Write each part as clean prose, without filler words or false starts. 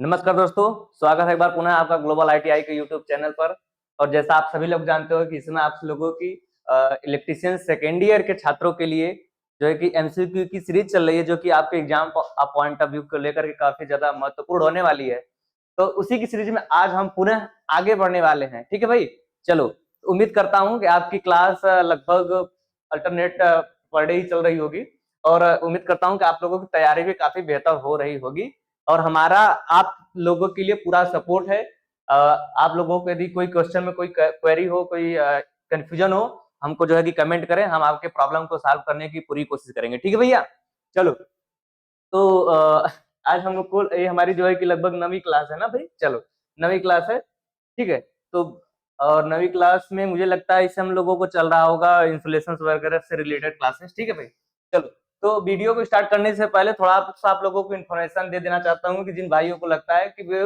नमस्कार दोस्तों, स्वागत है एक बार पुनः आपका ग्लोबल आईटीआई के यूट्यूब चैनल पर। और जैसा आप सभी लोग जानते हो कि इसमें आप लोगों की इलेक्ट्रीशियन सेकेंड ईयर के छात्रों के लिए जो है कि एमसीक्यू की सीरीज चल रही है, जो कि आपके एग्जाम पॉइंट ऑफ व्यू को लेकर के काफी ज्यादा महत्वपूर्ण होने वाली है। तो उसी की सीरीज में आज हम पुनः आगे बढ़ने वाले हैं। ठीक है भाई, चलो। उम्मीद करता हूँ कि आपकी क्लास लगभग अल्टरनेट पर डे ही चल रही होगी, और उम्मीद करता हूँ कि आप लोगों की तैयारी भी काफी बेहतर हो रही होगी। और हमारा आप लोगों के लिए पूरा सपोर्ट है। आप लोगों को यदि कोई क्वेश्चन में कोई क्वेरी हो, कोई कंफ्यूजन हो, हमको जो है कि कमेंट करें, हम आपके प्रॉब्लम को सॉल्व करने की पूरी कोशिश करेंगे। ठीक है भैया, चलो। तो आज हम लोग को ये हमारी जो है कि लगभग 9वीं क्लास है ना भाई। चलो, 9वीं क्लास है, ठीक है। तो और 9वीं क्लास में मुझे लगता है इससे हम लोगों को चल रहा होगा इंसुलेशन वगैरह से रिलेटेड क्लासेस। ठीक है भाई, चलो। तो वीडियो को स्टार्ट करने से पहले थोड़ा आप लोगों को इन्फॉर्मेशन दे देना चाहता हूँ कि जिन भाइयों को लगता है कि वे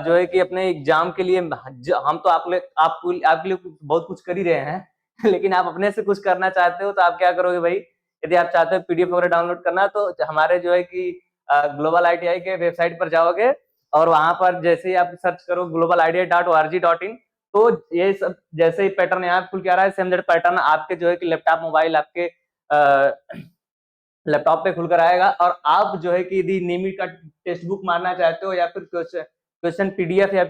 जो है कि अपने एग्जाम के लिए हम तो आपके लिए बहुत कुछ कर ही रहे हैं लेकिन आप अपने से कुछ करना चाहते हो, तो आप क्या करोगे भाई? यदि आप चाहते हो पीडीएफ वगैरह डाउनलोड करना, तो हमारे जो है कि ग्लोबल आईटीआई के वेबसाइट पर जाओगे, और वहां पर जैसे ही आप सर्च करो global-id.org.in, तो ये सब जैसे ही पैटर्न यहाँ खुल के आ रहा है, सेम दैट पैटर्न आपके जो है कि लैपटॉप मोबाइल आपके लैपटॉप पे खुलकर आएगा। और आप जो है कि यदि नीमी का टेक्स्ट बुक मारना चाहते हो, या फिर क्वेश्चन पीडीएफ या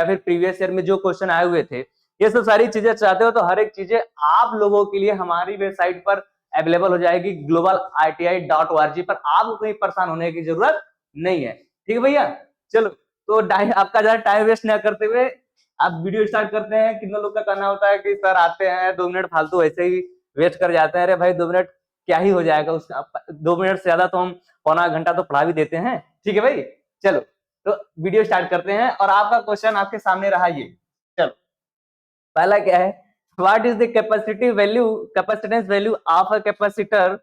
फिर प्रीवियस ईयर में जो क्वेश्चन आए हुए थे, ये सब सारी चीजें चाहते हो, तो हर एक चीजें आप लोगों के लिए हमारी वेबसाइट पर अवेलेबल हो जाएगी global-iti.org पर। आपको कहीं परेशान होने की जरूरत नहीं है। ठीक है भैया, चलो। तो आपका ज्यादा टाइम वेस्ट ना करते हुए आप वीडियो स्टार्ट करते हैं। कितने लोग का कहना होता है कि सर आते हैं 2 मिनट फालतू ऐसे ही वेस्ट कर जाते हैं। अरे भाई, 2 मिनट क्या ही हो जाएगा उसका? 2 मिनट से ज्यादा तो हम पौना घंटा तो पढ़ा भी देते हैं। ठीक है भाई, चलो। तो वीडियो स्टार्ट करते हैं, और आपका क्वेश्चन आपके सामने रहा ये। चलो, पहला क्या है? What is the capacitance value of a capacitor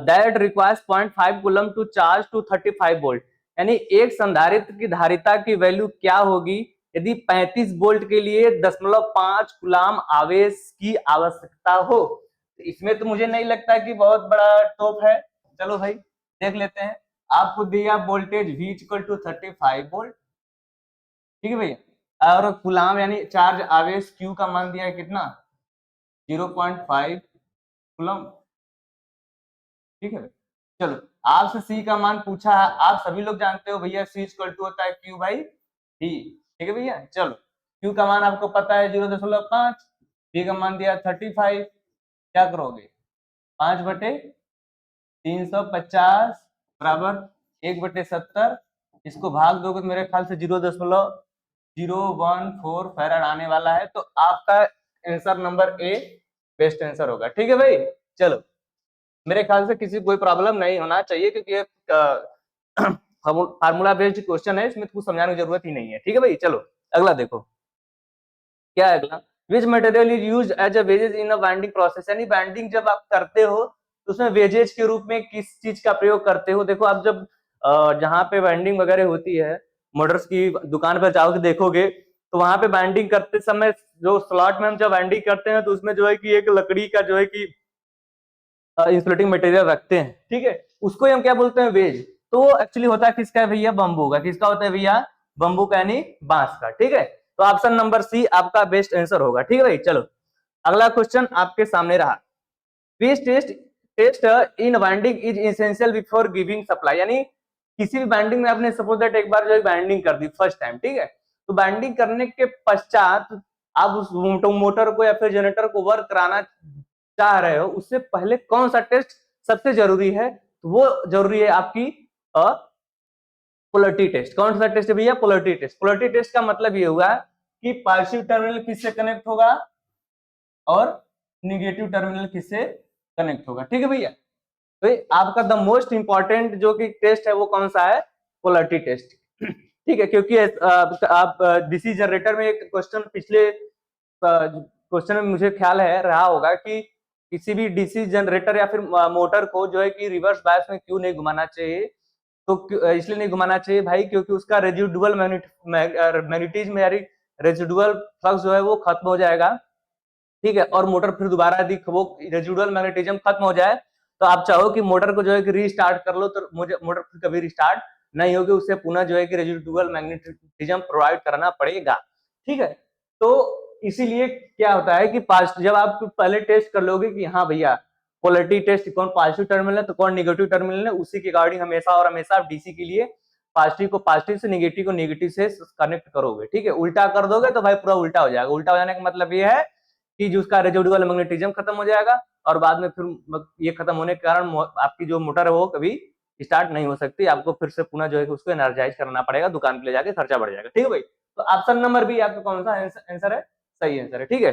that requires 0.5 coulomb to charge to 35 volt? यानी एक संधारित्र की धारिता की वैल्यू क्या होगी यदि 35 वोल्ट के लिए 0.5 कूलम आवेश की आवश्यकता हो? इसमें तो मुझे नहीं लगता कि बहुत बड़ा टॉप है। चलो भाई, देख लेते हैं। आपको दिया voltage V equal to 35 volt, ठीक है भैया। और कूलम यानी चार्ज आवेश Q का मान दिया है कितना? 0.5 कूलम, ठीक है। चलो, आपसे C का मान पूछा है। आप सभी लोग जानते हो भैया C इक्वल टू होता है Q बाई V। ठीक है भैया, चलो। Q का मान आपको पता है 0.5, V का मान दिया 35। क्या करोगे? 5/350 बराबर 1/70। इसको भाग दोगे तो मेरे ख्याल से 0.014 फैराड आने वाला है। तो आपका answer number A best answer होगा। ठीक है भाई, चलो। मेरे ख्याल से किसी कोई प्रॉब्लम नहीं होना चाहिए, क्योंकि ये फार्मूला बेस्ड क्वेश्चन है, इसमें कुछ समझाने की जरूरत ही नहीं है। ठीक है भाई, चलो। अगला देखो क्या है अगला। Which material is use as a wedges in a binding process? यानी बाइंडिंग जब आप करते हो तो उसमें वेजेज के रूप में किस चीज का प्रयोग करते हो? देखो, आप जब जहाँ पे बाइंडिंग वगैरह होती है, मोटर्स की दुकान पर जाओगे देखोगे, तो वहां पे बाइंडिंग करते समय जो स्लॉट में हम जब बाइंडिंग करते हैं, तो उसमें जो है कि एक लकड़ी का जो है कि इंसुलेटिंग मटेरियल रखते हैं। ठीक है, उसको हम क्या बोलते हैं? वेज। तो वो एक्चुअली होता है किसका है भैया? बंबू का। किसका होता है भैया? बंबू का, यानी बांस का। ठीक है, तो ऑप्शन नंबर सी आपका बेस्ट आंसर होगा। ठीक है भाई, चलो। अगला क्वेश्चन आपके सामने रहा। Which test in binding is essential before giving supply? यानी किसी भी बाइंडिंग में आपने सपोज दैट एक बार जो है बाइंडिंग कर दी फर्स्ट टाइम, ठीक है, तो बाइंडिंग करने के पश्चात आप उस मोटर को या फिर जनरेटर को वर्क कराना चाह रहे हो, उससे पहले कौन सा टेस्ट सबसे जरूरी है? तो वो जरूरी है आपकी पोलरिटी टेस्ट। कौन सा टेस्ट है भैया? Polarity test. पोलरिटी टेस्ट का मतलब ये हुआ कि पॉजिटिव टर्मिनल किससे कनेक्ट होगा और निगेटिव टर्मिनल किससे कनेक्ट होगा। ठीक है भैया, तो आपका द मोस्ट इंपॉर्टेंट जो कि टेस्ट है वो कौन सा है? Polarity test. ठीक है, क्योंकि आप डीसी जनरेटर में एक क्वेश्चन पिछले क्वेश्चन में मुझे ख्याल है रहा होगा कि किसी भी डीसी जनरेटर या फिर मोटर को जो है कि रिवर्स बायस में क्यों नहीं घुमाना चाहिए? तो इसलिए नहीं घुमाना चाहिए भाई, क्योंकि उसका रेजिडुअल मैग्नेटिज्म यानी रेजिडुअल फ्लक्स जो है वो खत्म हो जाएगा। ठीक है, और मोटर फिर दोबारा यदि वो रेजिडुअल मैग्नेटिज्म खत्म हो जाए, तो आप चाहो कि मोटर को जो है कि रीस्टार्ट कर लो, तो मुझे मोटर फिर कभी रिस्टार्ट नहीं होगी, उसे पुनः जो है कि रेजिडुअल मैग्नेटिज्म प्रोवाइड करना पड़ेगा। ठीक है, तो इसीलिए क्या होता है कि जब आप पहले टेस्ट कर लोगे कि हाँ भैया पोलैरिटी टेस्ट कौन पॉजिटिव टर्मिनल है तो कौन नेगेटिव टर्मिनल है, उसी के अकॉर्डिंग हमेशा और हमेशा आप डीसी के लिए पॉजिटिव को पॉजिटिव से, नेगेटिव को नेगेटिव से कनेक्ट करोगे। ठीक है, उल्टा कर दोगे तो भाई पूरा उल्टा हो जाएगा। उल्टा हो जाने का मतलब ये है कि जो उसका रेजिडुअल मैग्नेटिज्म खत्म हो जाएगा और बाद में फिर ये खत्म होने के कारण आपकी जो मोटर है वो कभी स्टार्ट नहीं हो सकती, आपको फिर से पुनः जो है उसको एनर्जाइज करना पड़ेगा, दुकान पे ले जाके खर्चा बढ़ जाएगा। ठीक है भाई, तो ऑप्शन नंबर बी आपका कौन सा आंसर है, सही आंसर है। ठीक है,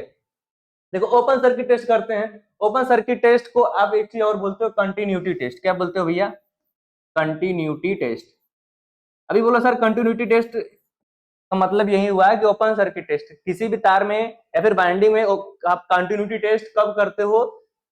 देखो ओपन सर्किट टेस्ट करते हैं। ओपन सर्किट टेस्ट को आप एक चीज और बोलते हो, कंटिन्यूटी टेस्ट। क्या बोलते हो भैया, कंटिन्यूटी टेस्ट। अभी बोलो सर कंटिन्यूटी टेस्ट का मतलब यही हुआ है कि ओपन सर्किट टेस्ट किसी भी तार में या फिर बाइंडिंग में आप कंटिन्यूटी टेस्ट कब करते हो,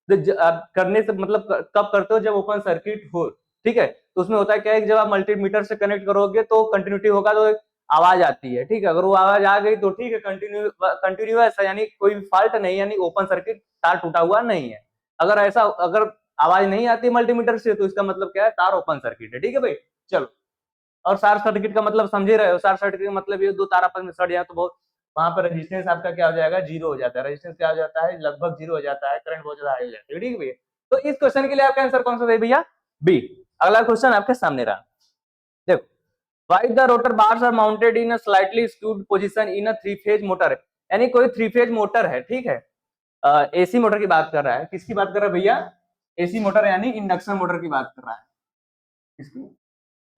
करने से मतलब कब करते हो, जब ओपन सर्किट हो। ठीक है, तो उसमें होता है क्या है कि जब आप मल्टीमीटर से कनेक्ट करोगे तो कंटिन्यूटी होगा तो आवाज आती है। ठीक है, अगर वो आवाज आ गई तो ठीक है, कंटिन्यूअस है, यानी कोई फॉल्ट नहीं, यानी ओपन सर्किट तार टूटा हुआ नहीं है। अगर आवाज नहीं आती मल्टीमीटर से तो इसका मतलब क्या है, तार ओपन सर्किट है। ठीक है भाई, चलो। और शॉर्ट सर्किट का मतलब समझ ही रहे हो, शॉर्ट सर्किट का मतलब ये दो तार आपस में सड़ जाए तो बहुत वहां पर रेजिस्टेंस आपका क्या हो जाएगा, जीरो हो जाता है। रेजिस्टेंस क्या हो जाता है, लगभग जीरो हो जाता है, करंट बहुत ज्यादा हाई हो जाता है। ठीक है भैया, तो इस क्वेश्चन के लिए आपका आंसर कौन सा है भैया, बी। अगला क्वेश्चन आपके सामने रहा, देखो why the rotor bars are mounted in a slightly skewed position in a three phase motor. यानी कोई थ्री फेज मोटर है, ठीक है, एसी मोटर की बात कर रहा है। किसकी बात कर रहा है भैया, एसी मोटर यानी इंडक्शन मोटर की बात कर रहा है। किसकी,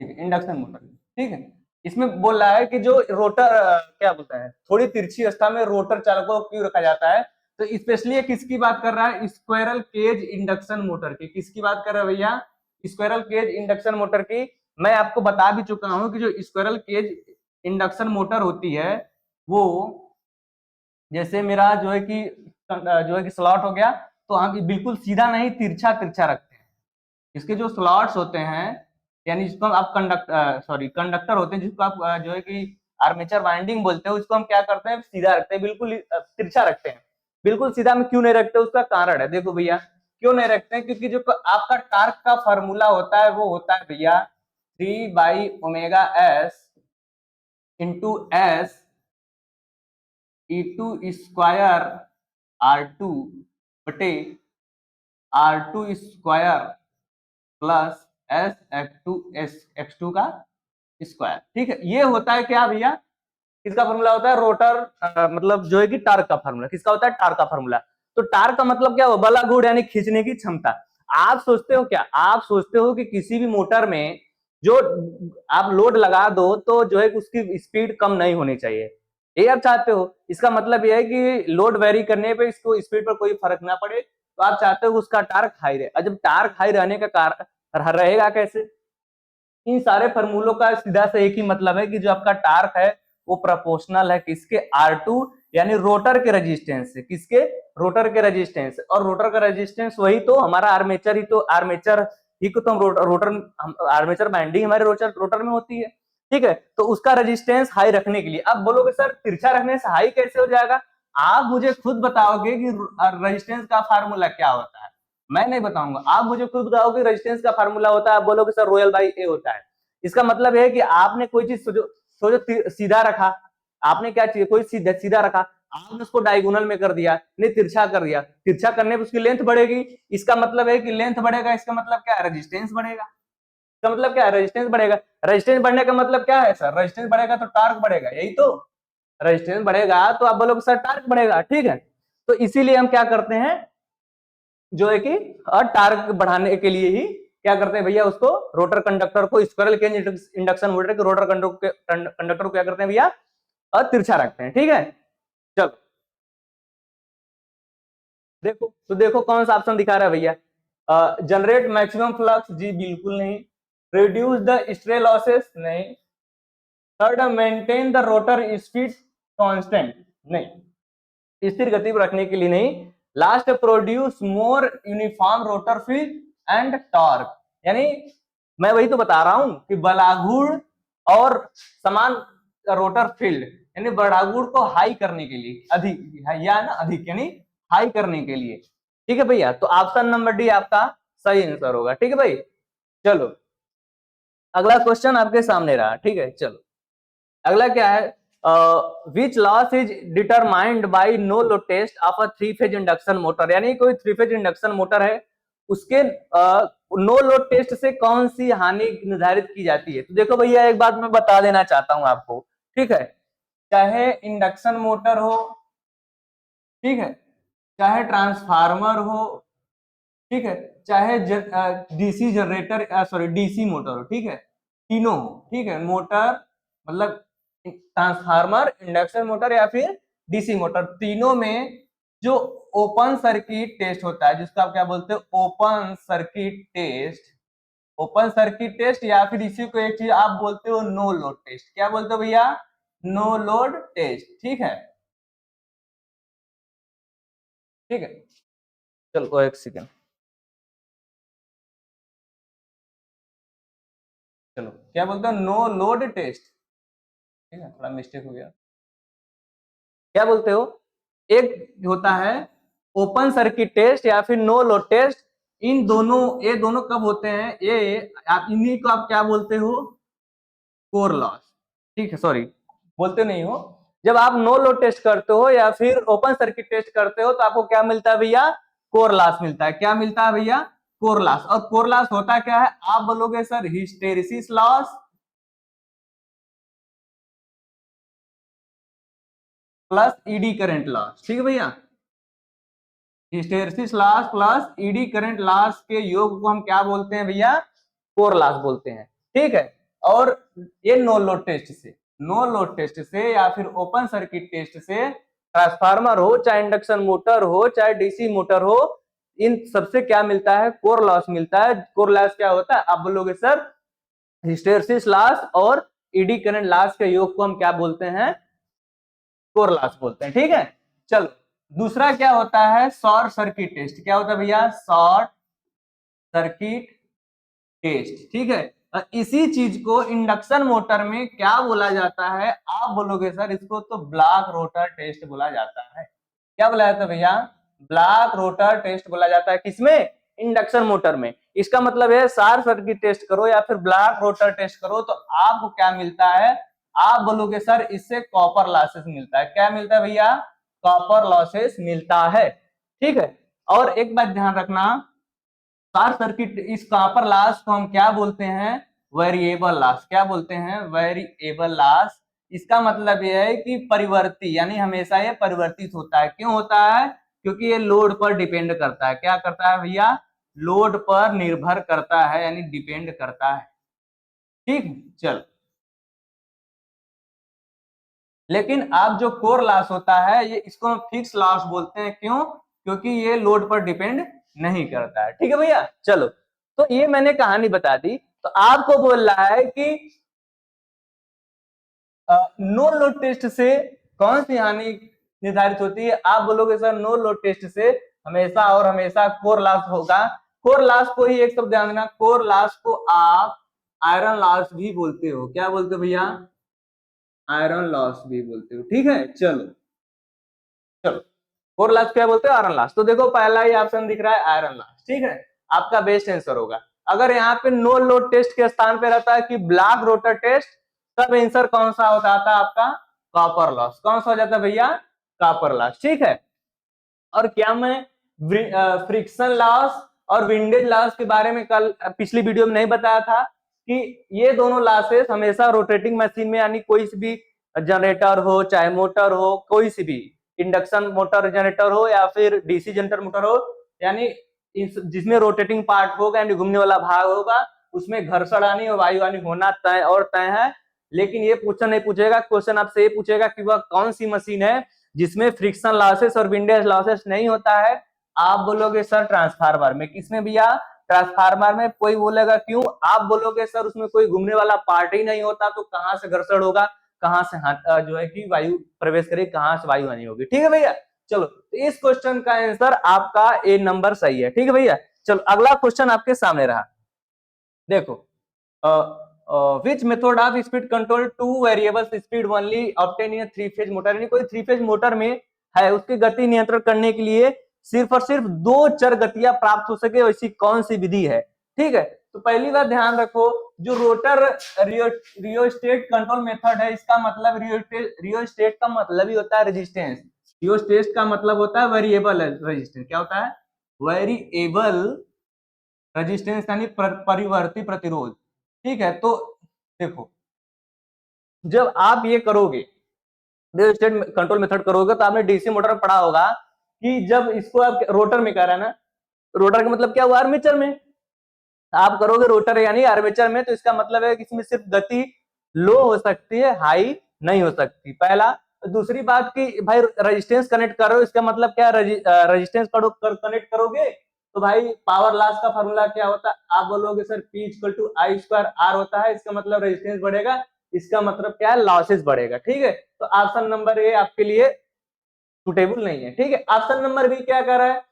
ठीक है, इंडक्शन मोटर। ठीक है, इसमें बोल रहा है कि जो रोटर क्या बोलते हैं, थोड़ी तिरछी अवस्था में रोटर चालकों को क्यों रखा जाता है, तो स्पेशली ये किसकी बात कर रहा है, स्क्वायरल केज इंडक्शन मोटर की। किसकी बात कर रहा है भैया, स्क्वायरल केज इंडक्शन मोटर की। मैं आपको बता भी चुका हूं कि जो स्क्वायरल केज इंडक्शन मोटर होती है वो, जैसे मेरा जो है कि स्लॉट हो गया, तो हम बिल्कुल सीधा नहीं, तिरछा तिरछा रखते हैं। इसके जो स्लॉट्स होते हैं, यानी जिसको आप कंडक्टर होते हैं, जिसको आप जो है कि आर्मेचर वाइंडिंग बोलते हैं, उसको हम क्या करते हैं, सीधा रखते हैं, बिल्कुल तिरछा रखते हैं। बिल्कुल सीधा में क्यों नहीं रखते, उसका कारण है, देखो भैया क्यों नहीं रखते हैं, क्योंकि जो आपका टार्क का फॉर्मूला होता है वो होता है भैया 3/ओमेगा s into S E2 square R2 बटे R2 square plus X two का स्क्वायर। ठीक है, ये होता है क्या भैया, किसका फॉर्मूला होता है, रोटर मतलब जो है कि टार्क का फॉर्मूला। किसका होता है, टार्क का फॉर्मूला। तो टार्क का मतलब क्या हो, बला गुण यानी खींचने की क्षमता। आप सोचते हो क्या, आप सोचते हो कि किसी भी मोटर में जो आप लोड लगा दो तो जो है उसकी स्पीड कम नहीं होनी चाहिए, ये आप चाहते हो। इसका मतलब यह है कि लोड वेरी करने पे इसको स्पीड पर कोई फर्क ना पड़े, तो आप चाहते हो उसका टार्क हाई रहे। और जब टार्क हाई रहने का कारण रहेगा कैसे, इन सारे फॉर्मूलों का सीधा से एक ही मतलब है कि जो आपका टार्क है वो प्रोपोर्शनल है किसके, R2 यानी रोटर के रेजिस्टेंस से। किसके, रोटर के रेजिस्टेंस। और रोटर का रेजिस्टेंस वही तो हमारा आर्मेचर ही, तो आर्मेचर ही को तो हम रोटर आर्मेचर बाइंडिंग हमारे रोटर में होती है। ठीक है, तो उसका रेजिस्टेंस हाई रखने के लिए, अब बोलोगे सर तिरछा रखने से हाई कैसे हो जाएगा, आप मुझे खुद बताओगे कि रेजिस्टेंस का फार्मूला क्या होता है। मैं नहीं बताऊंगा, आप मुझे खुद बताओगे रेजिस्टेंस का फार्मूला होता है, आप बोलोगे सर रॉयल बाई ए होता है। इसका मतलब है कि आपने कोई चीज सोचो सीधा रखा, आपने क्या चाहिए, कोई सीधा सीधा रखा, आपने उसको डायगोनल में कर दिया, नहीं तिरछा कर दिया, तिरछा करने पर उसकी लेंथ बढ़ेगी। इसका मतलब है कि लेंथ बढ़ेगा, इसका मतलब क्या है, रेजिस्टेंस बढ़ेगा। इसका मतलब क्या है, रेजिस्टेंस बढ़ेगा। रेजिस्टेंस बढ़ने का मतलब क्या है सर, रेजिस्टेंस बढ़ेगा तो टार्क बढ़ेगा, यही तो। रेजिस्टेंस बढ़ेगा तो आप बोलोगे सर टार्क बढ़ेगा। ठीक है, तो इसीलिए हम क्या करते हैं, जो है कि टार्क बढ़ाने के लिए ही क्या करते हैं भैया, उसको रोटर कंडक्टर को स्क्वायरल केज इंडक्शन मोटर के रोटर कंडक्टर को क्या करते हैं भैया, तिरछा रखते हैं। ठीक है, चलो देखो, तो देखो कौन सा ऑप्शन दिखा रहा है भैया, जनरेट मैक्सिमम फ्लक्स, जी बिल्कुल नहीं। रिड्यूस द स्ट्रे लॉसेस, नहीं। Third, maintain the rotor speed constant, नहीं, स्थिर गति पर रखने के लिए नहीं। Last, produce more uniform rotor field and torque, यानी मैं वही तो बता रहा हूं कि बलाघूर और समान रोटर फील्ड, यानी बलाघूर को हाई करने के लिए, अधिक या ना अधिक यानी हाई करने के लिए। ठीक है भैया, तो ऑप्शन नंबर डी आपका सही आंसर होगा। ठीक है भाई, चलो अगला क्वेश्चन आपके सामने रहा, ठीक है। चलो अगला क्या है, which loss is determined by no load test of a 3 phase induction motor, यानी कोई 3 फेज इंडक्शन मोटर है, उसके नो लोड टेस्ट से कौन सी हानि निर्धारित की जाती है। तो देखो भैया एक बात मैं बता देना चाहता हूं आपको, ठीक है, चाहे इंडक्शन मोटर हो, ठीक है, चाहे ट्रांसफार्मर हो, ठीक है, चाहे DC generator, sorry DC motor हो, ठीक है, तीनों हो, ठीक है, मोटर मतलब ट्रांसफार्मर, इंडक्शन मोटर या फिर डीसी मोटर, तीनों में जो ओपन सर्किट टेस्ट होता है, जिसको आप क्या बोलते हो, open circuit test, open circuit test, या फिर इसी को एक चीज आप बोलते हो नो लोड टेस्ट। क्या बोलते हो भैया, नो लोड टेस्ट, ठीक है, ठीक है। चलो एक सेकेंड, चलो क्या बोलते हो, नो लोड टेस्ट, ठीक है, थोड़ा मिस्टेक हो गया। क्या बोलते हो, एक होता है ओपन सर्किट टेस्ट या फिर नो लोड टेस्ट, इन दोनों, ये दोनों कब होते हैं, ये आप इन्हीं को आप क्या बोलते हो, कोर लॉस, ठीक है, सॉरी बोलते नहीं हो। जब आप नो लोड टेस्ट करते हो या फिर ओपन सर्किट टेस्ट करते हो तो आपको क्या मिलता है भैया, कोर लॉस मिलता है। क्या मिलता है भैया, कोर लॉस। और कोर लॉस होता क्या है, आप बोलोगे sir hysteresis loss plus eddy current loss, ठीक है भैया, hysteresis loss plus eddy current loss के योग को हम क्या बोलते हैं भैया, कोर लॉस बोलते हैं, ठीक है। और ये नो लोड टेस्ट से, नो लोड टेस्ट से या फिर ओपन सर्किट टेस्ट से, ट्रांसफार्मर हो, चाहे इंडक्शन मोटर हो, चाहे डीसी मोटर हो, इन सबसे क्या मिलता है, कोर लॉस मिलता है। कोर लॉस क्या होता है, आप बोलोगे सर हिस्टेरिसिस लॉस और ईडी करंट लॉस के योग को हम क्या बोलते हैं, कोर लॉस बोलते हैं, ठीक है। चलो दूसरा क्या होता है, शॉर्ट सर्किट टेस्ट। क्या होता है भैया, शॉर्ट सर्किट टेस्ट, ठीक है। इसी चीज को इंडक्शन मोटर में क्या बोला जाता है, आप बोलोगे सर इसको तो ब्लॉक रोटर टेस्ट बोला जाता है। क्या बोला जाता है भैया, ब्लॉक रोटर टेस्ट बोला जाता है, किसमें, इंडक्शन मोटर में। इसका मतलब है शॉर्ट सर्किट टेस्ट करो या फिर ब्लॉक रोटर टेस्ट करो तो आपको क्या मिलता है, आप बोलोगे सर इससे कॉपर लॉसेस मिलता है। क्या मिलता है भैया, कॉपर लॉसेस मिलता है, ठीक है। और एक बात ध्यान रखना, शॉर्ट सर्किट इस कॉपर लॉस को हम क्या बोलते हैं, वेरिएबल लॉस। क्या बोलते हैं, वेरिएबल लॉस। इसका मतलब यह है कि परिवर्ती, यानी हमेशा ये परिवर्तित होता है। क्यों होता है, क्योंकि ये लोड पर डिपेंड करता है। क्या करता है भैया, लोड पर निर्भर करता है, यानी डिपेंड करता है, ठीक। चल लेकिन आप जो कोर लॉस होता है ये, इसको हम फिक्स लॉस बोलते हैं। क्यों, क्योंकि ये लोड पर डिपेंड नहीं करता है, ठीक है भैया। चलो तो ये मैंने कहानी बता दी, तो आपको बोल रहा है कि नो लोड टेस्ट से कौन सी हानि निर्धारित होती है। आप बोलोगे सर नो लोड टेस्ट से हमेशा और हमेशा कोर लॉस होगा। कोर लॉस को ही एक शब्द ध्यान देना, कोर लॉस को आप आयरन लॉस भी बोलते हो। क्या बोलते हो भैया, आयरन लॉस भी बोलते हो, ठीक है। चलो चलो कोर लॉस क्या बोलते हो, आयरन लॉस। तो देखो पहला ही ऑप्शन दिख रहा है आयरन लॉस, ठीक है, आपका बेस्ट आंसर होगा। अगर यहाँ पे नो लोड टेस्ट के स्थान पे रहता है कि ब्लॉक रोटर टेस्ट, तब आंसर कौन सा हो जाता है आपका, कॉपर लॉस। कौन सा हो जाता है भैया, कॉपर लॉस, ठीक है। और क्या मैं फ्रिक्शन लॉस और विंडेज लॉस के बारे में कल पिछली वीडियो में नहीं बताया था कि ये दोनों लॉसेस हमेशा रोटेटिंग मशीन में, यानी कोई सी भी जनरेटर हो, चाहे मोटर हो, कोई सी भी इंडक्शन मोटर जनरेटर हो या फिर डीसी जनरेटर मोटर हो, यानी जिसमें रोटेटिंग पार्ट होगा यानी घूमने वाला भाग होगा, उसमें घर्षण हानि और वायु हानि होना तय और तय है। लेकिन ये क्वेश्चन नहीं पूछेगा, क्वेश्चन आपसे ये पूछेगा कि वह कौन सी मशीन है जिसमें फ्रिक्शन लॉसेस और विंडेज लॉसेस नहीं होता है। आप बोलोगे सर ट्रांसफार्मर में। किसमें भैया, ट्रांसफार्मर में। कोई बोलेगा क्यों, आप बोलोगे सर उसमें कोई घूमने वाला पार्ट ही नहीं होता, तो कहां से घर्षण होगा, कहां से जो है कि वायु प्रवेश करेगी, कहां से वायु हानि होगी, ठीक है भैया। चलो तो इस क्वेश्चन का आंसर आपका ए नंबर सही है, ठीक है भैया। चलो अगला क्वेश्चन आपके सामने रहा, देखो which method of speed control two variables speed only obtain in a three phase motor, यानी कोई थ्री फेज मोटर में है, उसकी गति नियंत्रण करने के लिए सिर्फ और सिर्फ दो चर गतियां प्राप्त हो सके, वैसी कौन सी विधि है, ठीक है। तो तो पहली बात ध्यान रखो, जो रोटर रियोस्टेट कंट्रोल मेथड है, इसका मतलब रियोस्टेट का मतलब ही होता है रेजिस्टेंस। रियोस्टेट का मतलब होता है वेरिएबल रेजिस्टेंस। क्या होता है? वेरिएबल रेजिस्टेंस यानी परिवर्ती प्रतिरोध। ठीक है, तो देखो जब आप ये करोगे रियोस्टेट कंट्रोल मेथड करोगे तो आपने डीसी मोटर में पढ़ा होगा कि जब इसको आप रोटर में कर रहा है ना, रोटर का मतलब क्या हुआ? आर्मेचर में। आप करोगे रोटर यानी आर्मेचर में, तो इसका मतलब है कि इसमें सिर्फ गति लो हो सकती है, हाई नहीं हो सकती, पहला। दूसरी बात कि भाई रेजिस्टेंस कनेक्ट कर रहे हो, इसका मतलब क्या? रेजिस्टेंस कनेक्ट करोगे तो भाई पावर लॉस का फॉर्मूला क्या होता है? आप बोलोगे sir P equal to I square R होता है, इसका मतलब रेजिस्टेंस बढ़ेगा, इसका मतलब क्या है? लॉसेस बढ़ेगा। ठीक है, तो ऑप्शन नंबर ए आपके लिए सुटेबल नहीं है। ठीक है, ऑप्शन नंबर बी क्या कर रहा है?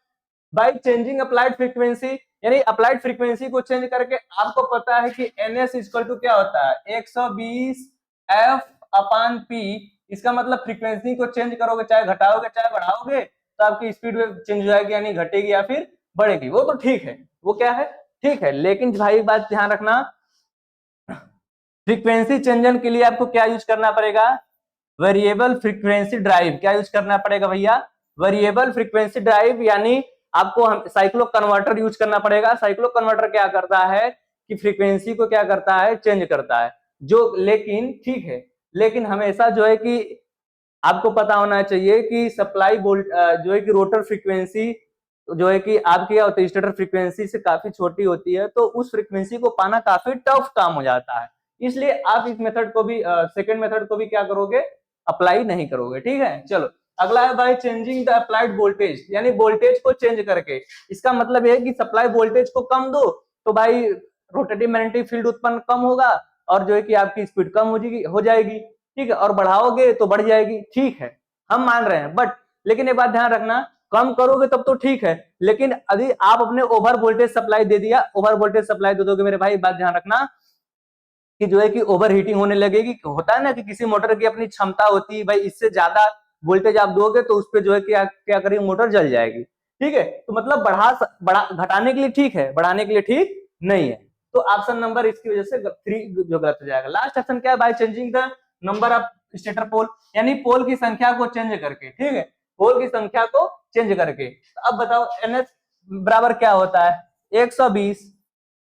बाई चेंजिंग अप्लाइड फ्रीक्वेंसी, यानी अप्लाइड फ्रीक्वेंसी को चेंज करके आपको पता है कि एनएस इक्वल टू क्या होता है? 120 एफ अपान पी। इसका मतलब फ्रीक्वेंसी को चेंज करोगे, चाहे घटाओगे चाहे बढ़ाओगे, तो आपकी स्पीड वेव चेंज हो जाएगी, यानी घटेगी या फिर बढ़ेगी। वो तो ठीक है, वो क्या है? ठीक है, लेकिन भाई बात ध्यान रखना, फ्रीक्वेंसी चेंजन के लिए आपको क्या यूज करना पड़ेगा? Variable frequency drive. क्या यूज करना पड़ेगा भैया? वेरिएबल फ्रीक्वेंसी ड्राइव, यानी आपको साइक्लो कन्वर्टर यूज करना पड़ेगा। साइक्लो कन्वर्टर क्या करता है कि फ्रीक्वेंसी को क्या करता है? चेंज करता है। जो लेकिन ठीक है, लेकिन हमेशा जो है कि आपको पता होना चाहिए कि सप्लाई वोल्ट जो है कि रोटर फ्रीक्वेंसी जो है कि आपकी क्या होती है? स्टेटर फ्रीक्वेंसी से काफी छोटी होती है, तो उस फ्रीक्वेंसी को पाना काफी टफ काम हो जाता है। इसलिए आप इस मेथड को भी सेकंड मेथड को भी क्या करोगे? अप्लाई नहीं करोगे। ठीक है, चलो अगला है by changing the applied voltage, यानी वोल्टेज को चेंज करके। इसका मतलब है कि सप्लाई वोल्टेज को कम दो तो भाई रोटेटिव मैग्नेटिक फील्ड उत्पन्न कम होगा और जो है कि आपकी स्पीड कम हो जाएगी। ठीक है, और बढ़ाओगे तो बढ़ जाएगी। ठीक है, हम मान रहे हैं, बट लेकिन एक बात ध्यान रखना, कम करोगे तब तो ठीक है, लेकिन यदि आप अपने ओवर वोल्टेज सप्लाई दे दिया, ओवर वोल्टेज सप्लाई दे दोगे मेरे भाई, बात ध्यान रखना कि जो है कि ओवर हीटिंग होने लगेगी। होता है ना कि किसी मोटर की अपनी क्षमता होती है, भाई इससे ज्यादा वोल्टेज आप दोगे तो उस पर जो है कि क्या करेगी? मोटर जल जाएगी। ठीक है, तो मतलब घटाने के लिए ठीक है, बढ़ाने के लिए ठीक नहीं है। तो ऑप्शन नंबर इसकी वजह से 3 जो गलत हो जाएगा। लास्ट ऑप्शन क्या है? By changing the number of stator pole, यानी पोल की संख्या को चेंज करके। ठीक है, पोल की संख्या को चेंज करके। तो अब बताओ एनएच बराबर क्या होता है? 120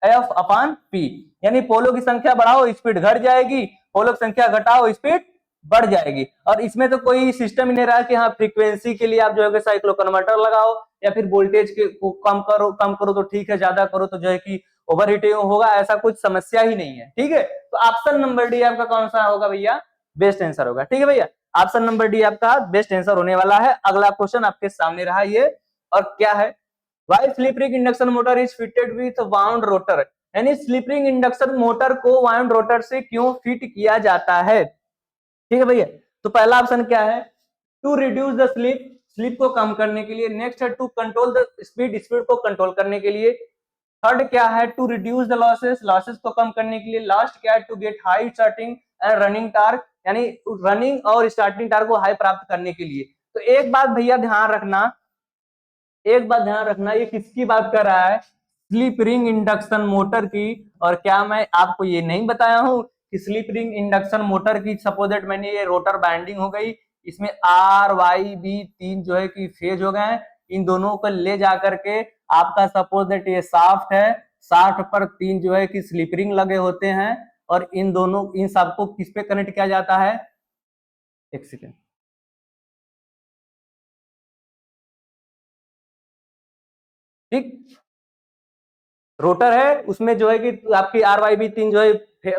एफ अपान पी, यानी पोलो की संख्या बढ़ाओ स्पीड घट जाएगी, पोलो की संख्या घटाओ स्पीड बढ़ जाएगी। और इसमें तो कोई सिस्टम ही नहीं रहा कि हाँ फ्रीक्वेंसी के लिए आप जो है साइक्लो कन्वर्टर लगाओ, या फिर वोल्टेज को कम करो तो ठीक है, ज्यादा करो तो जो है कि ओवर हीटिंग होगा, ऐसा कुछ समस्या ही नहीं है। ठीक है, तो ऑप्शन नंबर डी आपका कौन सा होगा भैया? बेस्ट आंसर होगा। ठीक है भैया, ऑप्शन नंबर डी आपका बेस्ट आंसर होने वाला है। अगला क्वेश्चन आपके सामने रहा ये, और क्या है? Why slip ring induction motor is fitted with wound rotor, यानी स्लिप रिंग इंडक्शन मोटर को वाउंड रोटर से क्यों फिट किया जाता है? ठीक है भैया, तो पहला ऑप्शन क्या है? To reduce the slip, slip को कम करने के लिए। नेक्स्ट है to control the speed, speed को कंट्रोल करने के लिए। थर्ड क्या है? To reduce the losses, losses को कम करने के लिए। लास्ट क्या है? To get high starting and running torque, यानी रनिंग और स्टार्टिंग टार्क को हाई प्राप्त करने के लिए। तो एक बात भैया ध्यान रखना, एक बात ध्यान रखना, ये किसकी बात कर रहा है? स्लिप रिंग इंडक्शन मोटर की। और क्या मैं आपको ये नहीं बताया हूं कि स्लिप रिंग इंडक्शन मोटर की सपोजेट मैंने ये रोटर बैंडिंग हो गई, इसमें आर वाई बी तीन जो है कि फेज हो गए हैं, इन दोनों को ले जा करके आपका सपोजेट ये साफ्ट है, साफ्ट पर तीन जो है कि स्लिप रिंग लगे होते हैं, और इन दोनों इन सबको किस पे कनेक्ट किया जाता है? एक सेकेंड, ठीक, रोटर है उसमें जो है कि आपकी आर वाई बी तीन जो है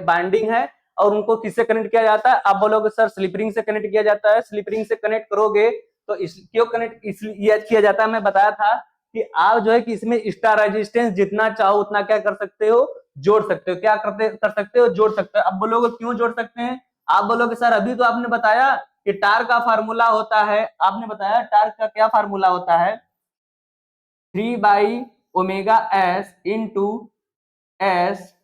बाइंडिंग है, और उनको किससे कनेक्ट किया जाता है? आप बोलोगे सर स्लिप रिंग से कनेक्ट किया जाता है। स्लिप रिंग से कनेक्ट करोगे तो क्यों कनेक्ट इसलिए किया जाता है? मैं बताया था कि आप जो है कि इसमें स्टार रेजिस्टेंस जितना चाहो उतना क्या कर सकते हो? जोड़ सकते हो। क्या कर सकते हो? जोड़ सकते हो। अब बोलोगे क्यों जोड़ सकते हैं? आप बोलोगे सर अभी तो आपने बताया कि टार का फार्मूला होता है, आपने बताया टार का क्या फार्मूला होता है? 3/ओमेगा s into S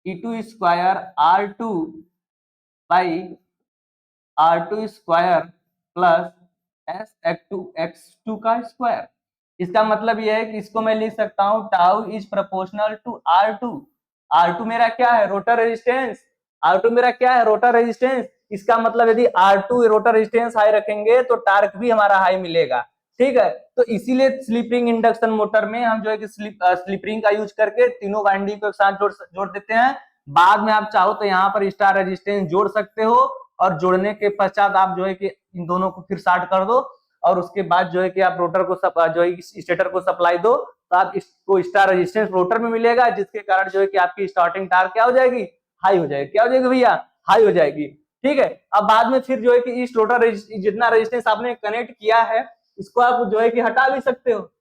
E2 square R2 square plus S X2 का स्क्वायर। इसका मतलब ये है कि इसको मैं लिख सकता हूँ tau is proportional to R2। R2 मेरा क्या है, रोटर रेजिस्टेंस। R2 मेरा क्या है, रोटर रेजिस्टेंस। इसका मतलब यदि R2 रोटर रेजिस्टेंस हाई रखेंगे तो टार्क भी हमारा हाई मिलेगा, ठीक है। तो इसीलिए स्लिप रिंग इंडक्शन मोटर में हम जो है कि स्लिप रिंग का यूज करके तीनों वाइंडिंग को एक साथ जोड़ देते हैं। बाद में आप चाहो तो यहाँ पर स्टार रेजिस्टेंस जोड़ सकते हो, और जोड़ने के पश्चात आप जो है कि इन दोनों को फिर शार्ट कर दो, और उसके बाद जो है कि आप रोटर को जो है स्टेटर को सप्लाई दो, तो आप इसको स्टार रेजिस्टेंस रोटर में मिलेगा, जिसके कारण जो है कि आपकी स्टार्टिंग टार्क क्या हो जाएगी, हाई हो जाएगी। क्या हो जाएगी भैया, हाई हो जाएगी, ठीक है। अब बाद में फिर जो है कि इस रोटर जितना रेजिस्टेंस आपने कनेक्ट किया है, इसको आप जो है कि हटा भी सकते हो।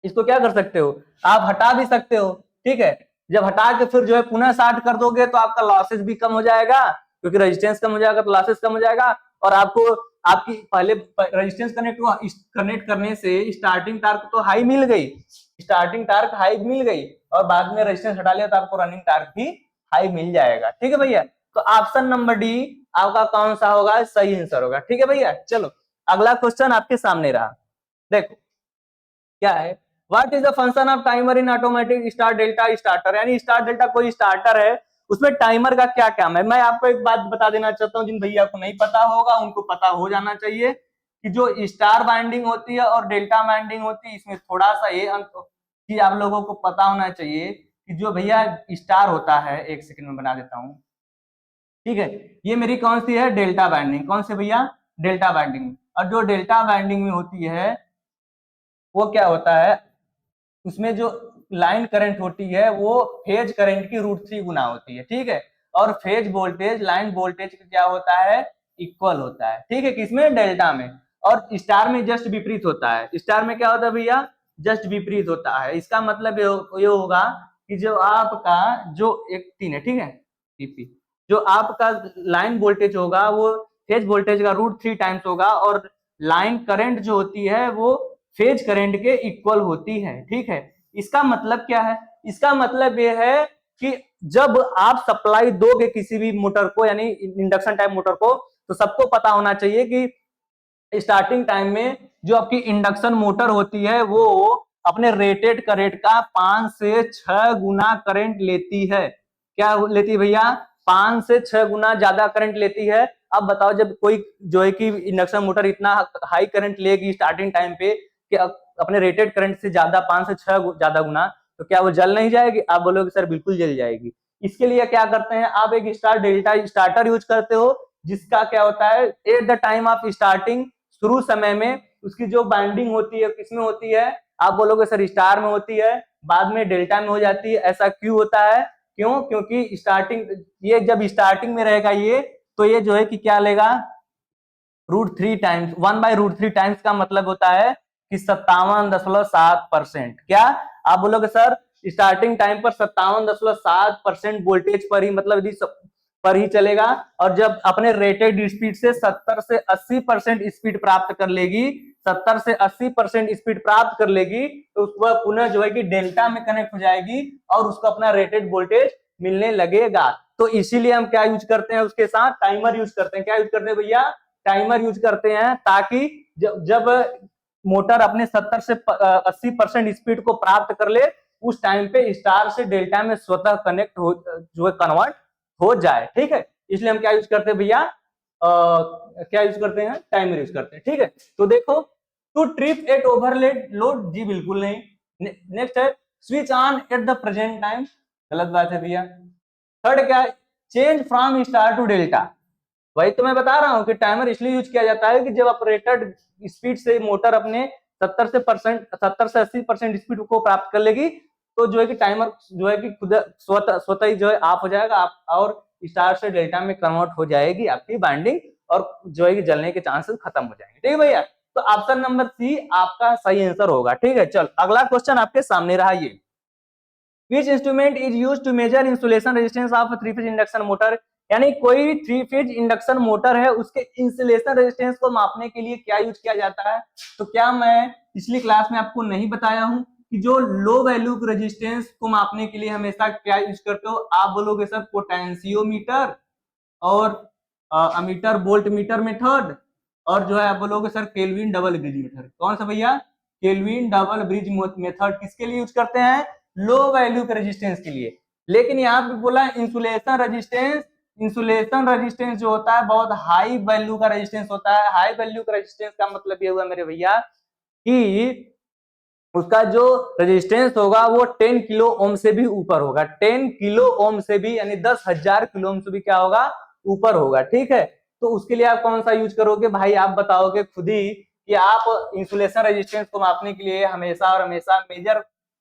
इसको क्या कर सकते हो, आप हटा भी सकते हो, ठीक है। जब हटा के फिर जो है पुनः शार्ट कर दोगे तो आपका लॉसेस भी कम हो जाएगा, क्योंकि रेजिस्टेंस कम हो जाएगा तो लॉसेस कम हो जाएगा। और आपको आपकी पहले रेजिस्टेंस कनेक्ट करने से स्टार्टिंग टार्क तो हाई मिल गई, स्टार्टिंग टार्क हाई मिल गई, और बाद में रेजिस्टेंस हटा लिया तो आपको रनिंग टार्क भी हाई मिल जाएगा, ठीक है भैया। तो ऑप्शन नंबर डी आपका कौन सा होगा, सही आंसर होगा, ठीक है भैया। चलो अगला क्वेश्चन आपके सामने रहा, देखो क्या है। What is the function off timer in automatic start delta starter, यानी स्टार्ट डेल्टा कोई स्टार्टर है, उसमें टाइमर का क्या काम है। मैं आपको एक बात बता देना चाहता हूं, जिन भैया को नहीं पता होगा उनको पता हो जाना चाहिए कि जो स्टार बाइंडिंग होती है और डेल्टा बाइंडिंग होती है, इसमें थोड़ा सा ये चीज आप लोगों को पता होना चाहिए कि जो भैया स्टार होता है, एक सेकंड में बना देता हूँ, ठीक है। ये मेरी कौन सी है, डेल्टा बाइंडिंग, कौन सी भैया, डेल्टा बाइंडिंग। और जो डेल्टा बाइंडिंग में होती है वो क्या होता है, उसमें जो लाइन करंट होती है वो फेज करंट की √3 गुना होती है, ठीक है। और फेज वोल्टेज लाइन वोल्टेज क्या होता है, इक्वल होता है, ठीक है, किसमें, डेल्टा में। और स्टार में जस्ट विपरीत होता है, स्टार में क्या होता है भैया, जस्ट विपरीत होता है। इसका मतलब ये होगा कि जो आपका जो एक 3 है, ठीक है, पीपी, जो आपका लाइन वोल्टेज होगा वो फेज वोल्टेज का √3 टाइम्स होगा, और लाइन करंट जो होती है वो फेज करंट के इक्वल होती है, ठीक है। इसका मतलब क्या है, इसका मतलब यह है कि जब आप सप्लाई दोगे किसी भी मोटर को, यानी इंडक्शन टाइप मोटर को, तो सबको पता होना चाहिए कि स्टार्टिंग टाइम में जो आपकी इंडक्शन मोटर होती है वो अपने रेटेड करंट का 5 से 6 गुना करंट लेती है। क्या लेती है भैया, 5 से 6 गुना ज्यादा करंट लेती है। अब बताओ, जब कोई जो है कि इंडक्शन मोटर इतना हाई करंट लेगी स्टार्टिंग टाइम पे कि अपने रेटेड करंट से ज्यादा 5 से 6 ज्यादा गुना, तो क्या वो जल नहीं जाएगी, आप बोलोगे सर बिल्कुल जल जाएगी। इसके लिए क्या करते हैं, आप एक स्टार डेल्टा स्टार्टर यूज करते हो, जिसका क्या होता है, at the time of starting, शुरू समय में उसकी जो बाइंडिंग होती है किसमें होती है, आप बोलोगे सर स्टार में होती है, बाद में डेल्टा में हो जाती है। ऐसा क्यों होता है, क्यों, क्योंकि स्टार्टिंग, ये जब स्टार्टिंग में रहेगा ये, तो ये जो है कि क्या लेगा, √3 टाइम्स, 1/√3 टाइम्स का मतलब होता है कि 57.7%। क्या आप बोलोगे सर स्टार्टिंग टाइम पर 57.7% वोल्टेज पर ही, मतलब यदि पर ही चलेगा, और जब अपने रेटेड स्पीड से 70 से 80% स्पीड प्राप्त कर लेगी, 70 से 80% स्पीड प्राप्त कर लेगी, तो वह पुनः जो है कि डेल्टा में कनेक्ट हो जाएगी और उसको अपना रेटेड वोल्टेज मिलने लगेगा। तो इसीलिए हम क्या यूज करते हैं, उसके साथ टाइमर यूज करते हैं। क्या यूज करते हैं भैया, टाइमर यूज करते हैं, ताकि जब मोटर अपने 70 से 80% स्पीड को प्राप्त कर ले, उस टाइम पे स्टार से डेल्टा में स्वतः कनेक्ट हो, जो है कन्वर्ट हो जाए, ठीक है। इसलिए हम क्या यूज करते हैं भैया, क्या यूज करते हैं, टाइमर यूज करते हैं, ठीक है। तो देखो, to trip at overload load, जी बिल्कुल नहीं। नेक्स्ट है switch on at the present time, गलत बात है भैया। थर्ड क्या है, change from star to delta, वही तो मैं बता रहा हूं कि टाइमर इसलिए यूज किया जाता है कि जब आप रेटेड स्पीड से मोटर अपने 70 से 80% स्पीड को प्राप्त कर लेगी, तो जो है कि टाइमर जो है कि खुद स्वतः ही जो है ऑफ हो जाएगा, आप और स्टार से डेल्टा में कन्वर्ट हो जाएगी आपकी बाइंडिंग, और जो है कि जलने के चांसेस खत्म हो जाएंगे, ठीक है भैया। तो ऑप्शन नंबर सी आपका सही आंसर होगा, ठीक है। चल अगला क्वेश्चन आपके सामने रहा, ये Which instrument is used to measure insulation resistance of a 3-phase induction motor, यानी कोई 3-phase इंडक्शन मोटर है उसके इंसुलेशन रेजिस्टेंस को मापने के लिए क्या यूज किया जाता है। तो क्या मैं पिछली क्लास में आपको नहीं बताया हूं कि जो लो वैल्यू रेजिस्टेंस को मापने के लिए हमेशा क्या यूज करते हो, आप बोलोगे सर पोटेंशियोमीटर और अमीटर वोल्ट मीटर मेथड, और जो है आप बोलोगे sir kelvin double gauge method. कौन सा भैया, केल्विन डबल ब्रिज मेथड किसके लिए यूज करते हैं? लो वैल्यू के रेजिस्टेंस के लिए। लेकिन यहाँ पे बोला इंसुलेशन रेजिस्टेंस, इंसुलेशन रेजिस्टेंस जो होता है बहुत हाई वैल्यू का रेजिस्टेंस होता है। हाई वैल्यू का रेजिस्टेंस का मतलब ये हुआ मेरे भैया कि उसका जो रेजिस्टेंस होगा वो 10 किलो ओम से भी ऊपर होगा। 10 किलो ओम से भी यानी 10,000 किलो ओम से भी क्या होगा? ऊपर होगा। ठीक है, तो उसके लिए आप कौन सा यूज करोगे भाई? आप बताओगे खुद ही कि आप इंसुलेशन रेजिस्टेंस को मापने के लिए हमेशा और हमेशा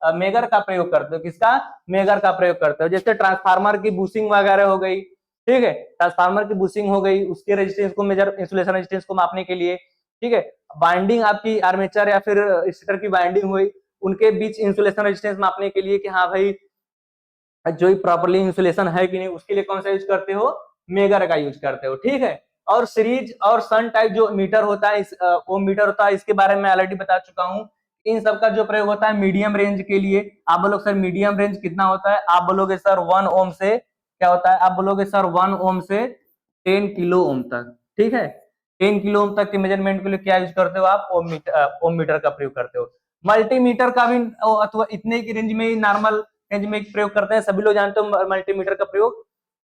मेगर का प्रयोग करते हो। किसका? मेगर का प्रयोग करते हो। जैसे ट्रांसफार्मर की बुशिंग वगैरह हो गई, ठीक है, ट्रांसफार्मर की बुशिंग हो गई, उसके रेजिस्टेंस को मेजर, इंसुलेशन रेजिस्टेंस को मापने के लिए। ठीक है, बाइंडिंग आपकी आर्मेचर या फिर स्टेटर की बाइंडिंग हुई, उनके बीच इंसुलेशन रेजिस्टेंस मापने के लिए कि हाँ भाई जो प्रॉपर्ली इंसुलेशन है कि नहीं, उसके लिए कौन सा यूज करते हो? मेगर का यूज करते हो। ठीक है, और सीरीज और सन टाइप जो मीटर होता है, ओम मीटर होता है, इसके बारे में ऑलरेडी बता चुका हूं। इन सब का जो प्रयोग होता है मीडियम रेंज के लिए। आप बोलोगे सर मीडियम रेंज कितना होता है? आप बोलोगे सर 1 ओम से क्या होता है? आप बोलोगे सर 1 ओम से 10 किलो ओम तक। ठीक है, 10 किलो ओम तक के मेजरमेंट के लिए क्या यूज करते हो आप? ओम मीटर का प्रयोग करते हो। मल्टीमीटर का भी अथवा इतने की रेंज में ही नॉर्मल रेंज में प्रयोग करते हैं, सभी लोग जानते हो मल्टीमीटर का प्रयोग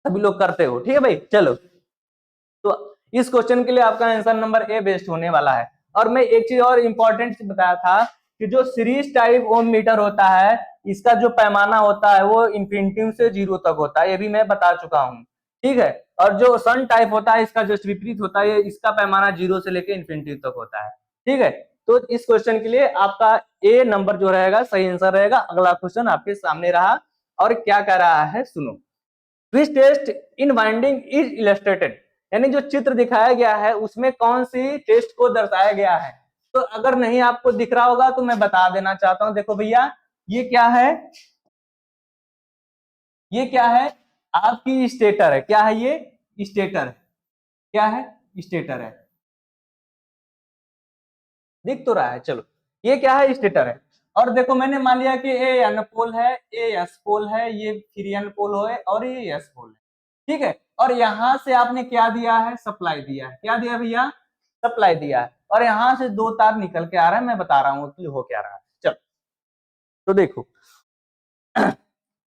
सभी लोग करते हो। ठीक है भाई, चलो, तो इस क्वेश्चन के लिए आपका आंसर नंबर ए बेस्ट होने वाला है। और मैं एक चीज और इंपॉर्टेंट बताया था कि जो सीरीज टाइप ओम मीटर होता है, इसका जो पैमाना होता है वो इंफिनिटी से 0 तक होता है, ये भी मैं बता चुका हूँ। ठीक है, और जो सन टाइप होता है इसका जस्ट विपरीत होता है, इसका पैमाना 0 से लेकर इंफिनिटी तक होता है। ठीक है, तो इस क्वेश्चन के लिए आपका ए नंबर जो रहेगा सही आंसर रहेगा। अगला क्वेश्चन आपके सामने रहा और क्या कह रहा है सुनो। Twist test in winding is illustrated, यानी जो चित्र दिखाया गया है उसमें कौन सी टेस्ट को दर्शाया गया है? तो अगर नहीं आपको दिख रहा होगा तो मैं बता देना चाहता हूं। देखो भैया, ये क्या है? ये क्या है? आपकी स्टेटर है। क्या है ये? स्टेटर है। क्या है? स्टेटर है। दिख तो रहा है, चलो, ये क्या है? स्टेटर है। और देखो मैंने मान लिया कि ए एन पोल है, ए एस पोल है, ये फिर एन पोल है और ये एस पोल है। ठीक है, और यहां से आपने क्या दिया है? सप्लाई दिया है। क्या दिया भैया? सप्लाई दिया है। और यहां से दो तार निकल के आ रहा है, मैं बता रहा हूं कि हो क्या रहा है। चलो, तो देखो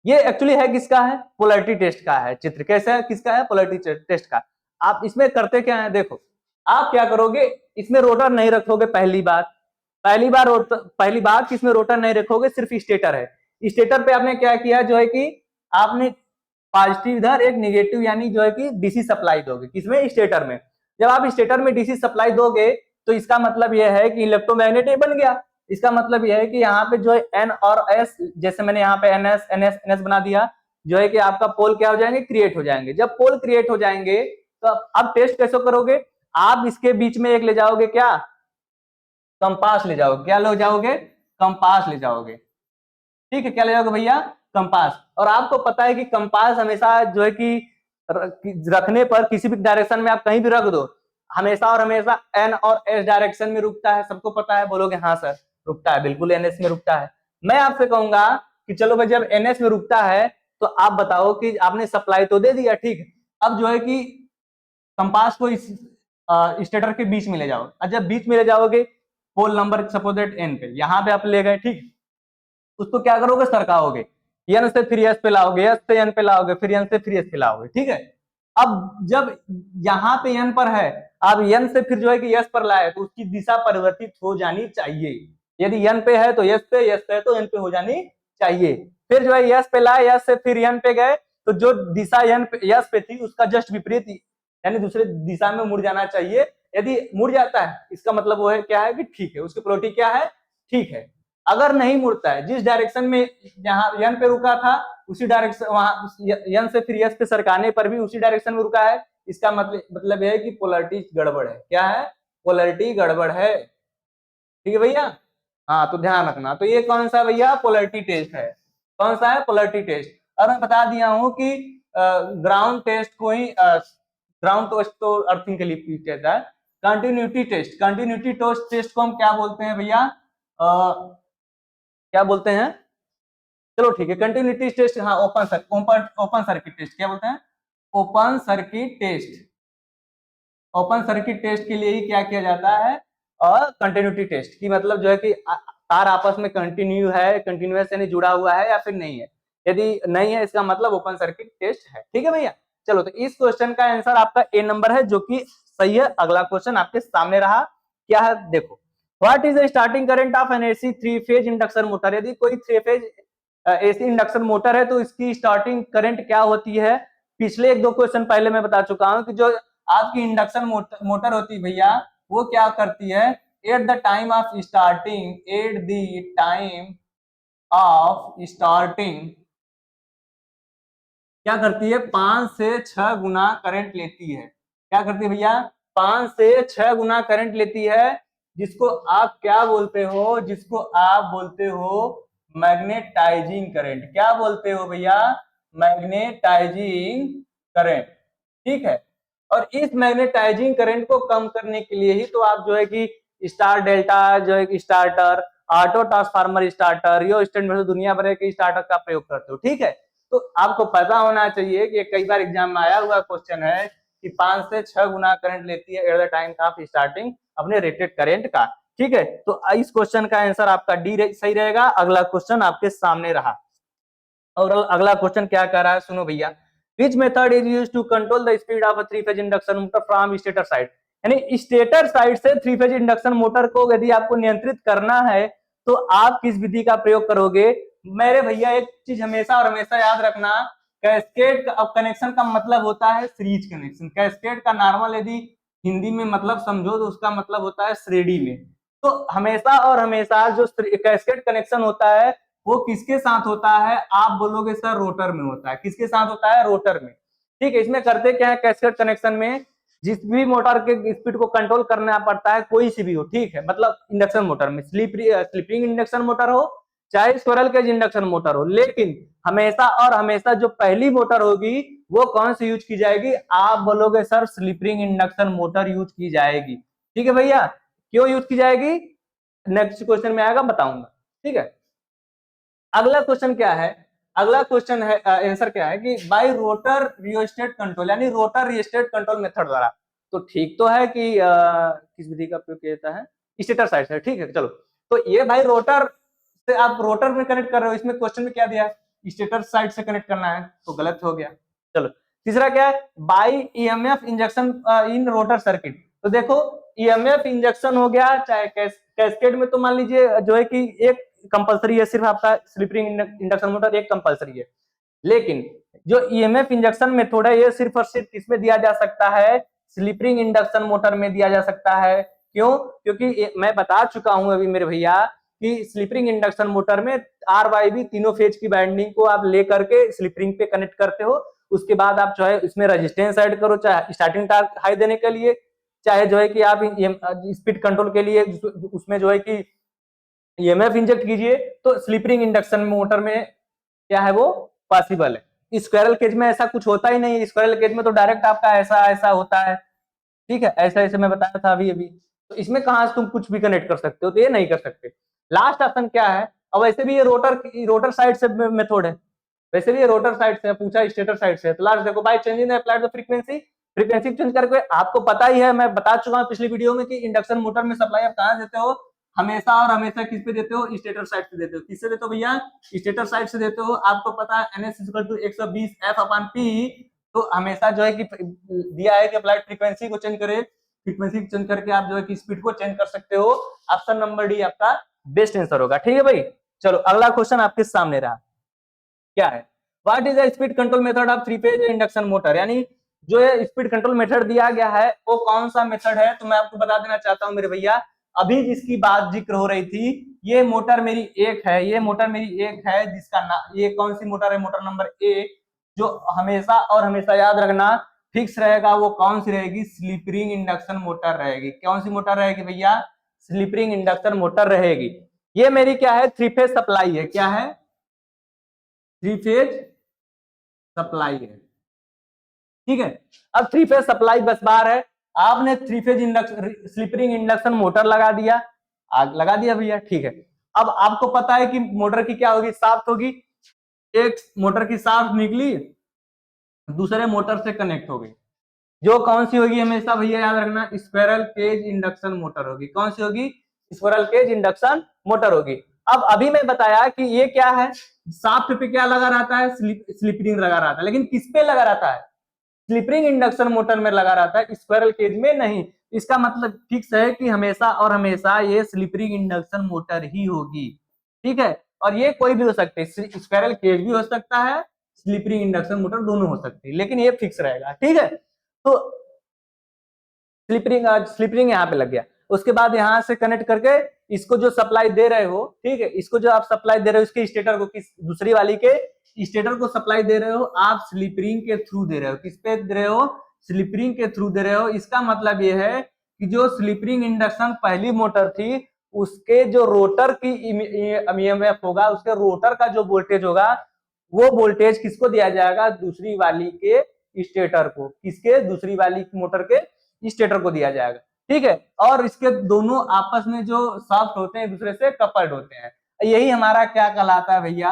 ये एक्चुअली है किसका है? पोलैरिटी टेस्ट का है चित्र। कैसा है? किसका है? पोलैरिटी टेस्ट का। आप इसमें करते क्या है? देखो, आप क्या करोगे, इसमें रोटर नहीं रखोगे। पहली बात कि इसमें रोटर नहीं रखोगे, सिर्फ स्टेटर है। स्टेटर पे आपने क्या किया जो है कि आपने पॉजिटिव इधर एक नेगेटिव यानी जो है कि डीसी सप्लाई दोगे। किसमें? स्टेटर में। जब आप स्टेटर में डीसी सप्लाई दोगे तो इसका मतलब यह है कि इलेक्ट्रोमैग्नेट बन गया। इसका मतलब यह है कि यहाँ पे जो है एन और एस, जैसे मैंने यहाँ पे एनएस एनएस एनएस बना दिया, जो है कि आपका पोल क्या हो जाएंगे? क्रिएट हो जाएंगे। जब पोल क्रिएट हो जाएंगे तो अब टेस्ट कैसे करोगे? आप इसके बीच में एक ले जाओगे, क्या? कंपास ले जाओगे। क्या ले जाओगे? कंपास ले जाओगे। ठीक है, क्या ले जाओगे भैया? कंपास। और आपको पता है कि कंपास हमेशा जो है कि रखने पर किसी भी डायरेक्शन में आप कहीं भी रख दो, हमेशा और हमेशा एन और एस डायरेक्शन में रुकता है। सबको पता है? बोलोगे हाँ सर रुकता है, बिल्कुल एनएस में रुकता है। मैं आपसे कहूंगा कि चलो भाई, जब एनएस में रुकता है तो आप बताओ कि आपने सप्लाई तो दे दिया, ठीक, अब जो है कि कंपास को इस स्टेटर के बीच में ले जाओ। और जब बीच में ले जाओगे पोल नंबर सपोज दैट एन पे, यहां पे आप ले गए, ठीक, उसको क्या करोगे? सरकाओगे, एन से फिर एस पे लाओगे, एस से एन पे लाओगे, फिर एन से फिर एस पे लाओगे। ठीक है, अब जब यहाँ पे एन पर है, अब एन से फिर जो है कि एस पर लाए तो उसकी दिशा परिवर्तित हो जानी चाहिए। यदि एन पे है तो एस पे, एस पे है तो एन पे हो जानी चाहिए। फिर जो है एस पे लाए, एस से फिर एन पे गए तो जो दिशा एन पे एस पे थी उसका जस्ट विपरीत यानी दूसरे दिशा में मुड़ जाना चाहिए। यदि मुड़ जाता है इसका मतलब वो है क्या है कि ठीक है, उसकी प्रोटी क्या है? ठीक है। अगर नहीं मुड़ता है, जिस डायरेक्शन में जहां यन पे रुका था उसी डायरेक्शन, वहां यन से फिर यस पे सरकाने पर भी उसी डायरेक्शन में रुका है, इसका मतलब यह है कि पोलैरिटी गड़बड़ है। क्या है? पोलैरिटी गड़बड़ है। ठीक है भैया, हाँ, तो ध्यान रखना। तो ये कौन सा भैया? पोलैरिटी टेस्ट है। कौन सा है? Polarity test. और मैं बता दिया हूं कि ग्राउंड टेस्ट को ही ग्राउंड टेस्ट तो अर्थिंग के लिए कहता है। कंटिन्यूटी टेस्ट, कंटिन्यूटी टेस्ट को हम क्या बोलते हैं भैया? क्या बोलते हैं? चलो ठीक है, कंटिन्यूटी टेस्ट, हाँ, ओपन सर्किट टेस्ट। क्या बोलते हैं? Open circuit test. Open circuit test के लिए ही क्या किया जाता है? और कंटिन्यूटी टेस्ट की मतलब जो है कि तार आपस में कंटिन्यूस यानी जुड़ा हुआ है या फिर नहीं है। यदि नहीं है इसका मतलब ओपन सर्किट टेस्ट है। ठीक है भैया, चलो तो इस क्वेश्चन का आंसर आपका ए नंबर है, जो कि सही है। अगला क्वेश्चन आपके सामने रहा, क्या है देखो, what is the starting current of N AC three phase induction motor. यदि कोई three phase AC induction motor है तो इसकी स्टार्टिंग करंट क्या होती है। पिछले एक दो क्वेश्चन पहले मैं बता चुका हूं कि जो आपकी इंडक्शन मोटर होती है भैया, वो क्या करती है, at the time of starting, at the time of starting क्या करती है, 5 से 6 गुना करंट लेती है। क्या करती है भैया, 5 से 6 गुना करंट लेती है, जिसको आप क्या बोलते हो, जिसको आप बोलते हो मैग्नेटाइजिंग करंट। क्या बोलते हो भैया, मैग्नेटाइजिंग करंट। ठीक है, और इस मैग्नेटाइजिंग करंट को कम करने के लिए ही तो आप जो है कि स्टार डेल्टा जो है कि स्टार्टर, ऑटो ट्रांसफार्मर स्टार्टर, यो स्टैंड दुनिया भर के स्टार्टर का प्रयोग करते हो। ठीक है, तो आपको पता होना चाहिए कि कई बार एग्जाम में आया हुआ क्वेश्चन है कि 5 से 6 गुना करंट लेती है at the time of starting अपने रेटेड करंट का। ठीक है, तो इस क्वेश्चन का आंसर आपका डी सही रहेगा। अगला क्वेश्चन आपके सामने रहा, और अगला क्वेश्चन क्या कह रहा है सुनो भैया, which method is used to control the speed of a three phase induction motor from stator side। यानी स्टेटर साइड से थ्री फेज इंडक्शन मोटर को यदि आपको नियंत्रित करना है तो आप किस विधि का प्रयोग करोगे। मेरे भैया एक चीज हमेशा और हमेशा याद रखना, कैस्केड कनेक्शन का मतलब होता है सीरीज कनेक्शन। कैस्केड का नॉर्मल यदि हिंदी में मतलब समझो तो उसका मतलब होता है श्रेणी में। तो हमेशा और हमेशा जो कैस्केड कनेक्शन होता है वो किसके साथ होता है, आप बोलोगे सर रोटर में होता है। किसके साथ होता है, रोटर में। ठीक है, इसमें करते क्या है, कैस्केड कनेक्शन में जिस भी मोटर के स्पीड को कंट्रोल करना पड़ता है, कोई सी भी हो। ठीक है, मतलब इंडक्शन मोटर में स्लिपिंग इंडक्शन मोटर हो चाहे स्क्विरल केज इंडक्शन मोटर हो, लेकिन हमेशा और हमेशा जो पहली मोटर होगी वो कौन सी यूज की जाएगी, आप बोलोगे sir slipping induction motor use की जाएगी। ठीक है भैया, क्यों यूज की जाएगी नेक्स्ट क्वेश्चन में आएगा बताऊंगा। ठीक है, अगला क्वेश्चन क्या है, अगला क्वेश्चन है आंसर क्या है कि बाय रोटर रियोस्टेट कंट्रोल, यानी रोटर रियोस्टेट कंट्रोल मेथड द्वारा। तो ठीक तो है कि किस विधि का प्रयोग किया जाता है, स्टेटर साइड से। ठीक है, चलो तो ये भाई रोटर से आप रोटर में कनेक्ट कर रहे हो, इसमें क्वेश्चन में क्या दिया है स्टेटर साइड से कनेक्ट करना है, तो गलत हो गया। चलो तीसरा क्या है, by EMF injection in rotor circuit. तो देखो ईएमएफ इंजेक्शन हो गया, चाहे कैस्केड में तो मान लीजिए जो है कि एक कंपलसरी है, सिर्फ आपका स्लिपिंग इंडक्शन मोटर एक कंपलसरी है। लेकिन जो ईएमएफ इंजेक्शन मेथड है ये सिर्फ और सिर्फ किसमें दिया जा सकता है, स्लिपिंग इंडक्शन मोटर में दिया जा सकता है। क्यों, क्योंकि मैं बता चुका हूं अभी मेरे भैया कि स्लिपिंग इंडक्शन मोटर में आर वाई बी तीनों फेज की वाइंडिंग को आप लेकर के स्लिपिंग पे कनेक्ट करते हो। उसके बाद आप जो है इसमें रेजिस्टेंस ऐड करो, चाहे स्टार्टिंग टार्क हाई देने के लिए, चाहे जो है कि आप स्पीड कंट्रोल के लिए उसमें जो है कि ईएमएफ इंजेक्ट कीजिए। तो स्लिपिंग इंडक्शन मोटर में क्या है वो पॉसिबल है। स्क्वायरल केज में ऐसा कुछ होता ही नहीं है, स्क्वायरल केज में तो डायरेक्ट आपका ऐसा ऐसा होता है। ठीक है, ऐसा ऐसे मैं बताया था अभी अभी, तो इसमें कहां से तुम कुछ भी कनेक्ट कर सकते हो, तो ये नहीं कर सकते। लास्ट ऑप्शन क्या है, और वैसे भी ये रोटर साइड से मेथड है, वैसे भी ये रोटर साइड से पूछा स्टेटर साइड से। तो लास्ट देखो by changing applied the frequency, frequency change करके आपको पता ही है, मैं बता चुका हूं पिछली वीडियो में कि इंडक्शन मोटर में सप्लाई आप कहां देते हो, हमेशा और हमेशा किस पे देते हो, स्टेटर साइड से देते हो। किससे देते हो भैया, स्टेटर साइड से देते हो। आपको पता है NS = 120 F/P, तो हमेशा जो है कि दिया है कि अप्लाइड फ्रीक्वेंसी को चेंज करे, फ्रीक्वेंसी चेंज करके आप जो है कि स्पीड को चेंज कर सकते हो। ऑप्शन नंबर डी आपका बेस्ट आंसर होगा। ठीक है भाई, चलो अगला क्वेश्चन आपके सामने रहा, क्या है, what is the speed control method of three phase induction motor. यानी जो है स्पीड कंट्रोल मेथड दिया गया है वो कौन सा मेथड है, तो मैं आपको बता देना चाहता हूं मेरे भैया। अभी जिसकी बात जिक्र हो रही थी ये मोटर मेरी एक है, ये मोटर मेरी एक है जिसका नाम, ये कौन सी मोटर है, मोटर नंबर एक, जो हमेशा और हमेशा याद रखना फिक्स रहेगा, वो कौन सी रहेगी, स्लिपिंग इंडक्शन मोटर रहेगी। कौन सी मोटर रहेगी भैया, स्लिपिंग इंडक्शन मोटर रहेगी। ये मेरी क्या है, थ्री फेज सप्लाई है। क्या है, थ्री फेज सप्लाई है। ठीक है, अब थ्री फेज सप्लाई बस बार है, आपने three phase induction slipping induction motor लगा दिया, आग लगा दिया भैया। ठीक है, अब आपको पता है कि मोटर की क्या होगी, शाफ्ट होगी। एक मोटर की शाफ्ट निकली दूसरे मोटर से कनेक्ट हो गई। जो कौन सी होगी हमेशा भैया याद रखना, स्क्विरल केज इंडक्शन मोटर होगी। कौन सी होगी? स्क्विरल केज इंडक्शन मोटर होगी। अब अभी मैं बताया कि ये क्या है, शाफ्ट पे क्या लगा रहता है, स्लिप रिंग लगा रहता है, लेकिन किस पे लगा रहता है? स्लिप रिंग इंडक्शन मोटर में लगा रहता है, स्क्विरल केज में नहीं। इसका मतलब फिक्स है कि हमेशा और हमेशा ये स्लिप रिंग इंडक्शन मोटर ही होगी, ठीक है। और ये कोई भी हो सकती है, स्क्विरल केज भी हो सकता है, स्लिप रिंग इंडक्शन मोटर दोनों हो सकती है, लेकिन ये फिक्स रहेगा, ठीक है। तो स्लिप रिंग यहाँ पे लग गया। उसके बाद यहाँ से कनेक्ट करके इसको जो सप्लाई दे रहे हो, ठीक है, इसको जो आप सप्लाई दे रहे हो इसके स्टेटर को, किस दूसरी वाली के स्टेटर को सप्लाई दे रहे हो आप स्लिप रिंग के थ्रू दे रहे हो। किस पे दे रहे हो? स्लिप रिंग के थ्रू दे रहे हो। इसका मतलब ये है कि जो स्लिप रिंग इंडक्शन पहली मोटर थी उसके जो रोटर की ईएमएफ होगा, उसके रोटर का जो वोल्टेज होगा, वो वोल्टेज किसको दिया जाएगा? दूसरी वाली के स्टेटर को। किसके? दूसरी वाली मोटर के स्टेटर को दिया जाएगा, ठीक है। और इसके दोनों आपस में जो शाफ्ट होते हैं दूसरे से कपल्ड होते हैं। यही हमारा क्या कहलाता है भैया?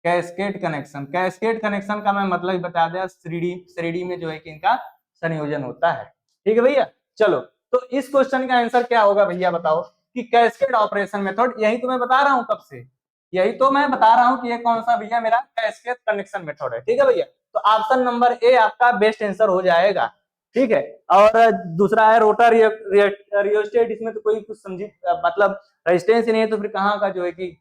Cascade connection. कैस्केड कनेक्शन का मैं मतलब बता दिया, श्रेणी में जो है कि इनका संयोजन होता है, ठीक है भैया। चलो, तो इस क्वेश्चन का आंसर क्या होगा भैया बताओ कि कैस्केड ऑपरेशन मेथड। यही तो मैं बता रहा हूं कब से, यही तो मैं बता रहा हूं कि ये कौन सा भैया मेरा कैस्केड कनेक्शन मेथड है, ठीक है भैया। तो ऑप्शन नंबर ए आपका बेस्ट आंसर हो जाएगा, ठीक है। और दूसरा है रोटर रियोस्टेट। इसमें तो कोई कुछ समझी मतलब रेजिस्टेंस ही नहीं है, तो फिर कहाँ का जो है कि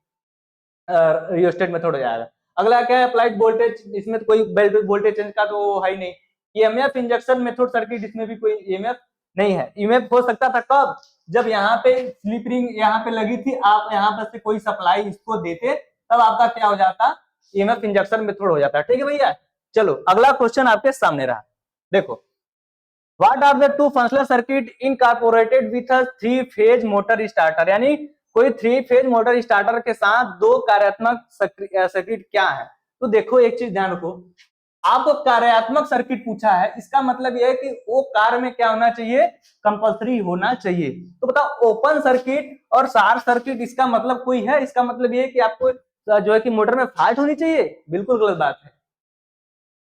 रियोस्टेट मेथड हो जाएगा। अगला क्या है? Applied voltage. इसमें तो कोई वोल्टेज चेंज का तो है ही नहीं। ईएमएफ इंजेक्शन मेथड सर्किट, इसमें भी कोई ईएमएफ नहीं है। ईएमएफ हो सकता था कब? जब यहाँ पे स्लिप रिंग यहाँ पे लगी थी, आप यहाँ पर से कोई सप्लाई इसको देते, तब आपका क्या हो जाता? ईएमएफ इंजेक्शन मेथड हो जाता, ठीक है भैया। चलो, अगला क्वेश्चन आपके सामने रहा, देखो। What are the two functional circuit incorporated with a three phase motor starter? यानी कोई थ्री फेज मोटर स्टार्टर के साथ दो कार्यात्मक सर्किट क्या है? तो देखो एक चीज ध्यान रखो, आपको कार्यात्मक सर्किट पूछा है, इसका मतलब यह है कि वो कार में क्या होना चाहिए? कंपल्सरी होना चाहिए। तो बताओ, ओपन सर्किट और शॉर्ट सर्किट इसका मतलब कोई है? इसका मतलब ये है कि आपको जो है कि मोटर में फॉल्ट होनी चाहिए? बिल्कुल गलत बात है।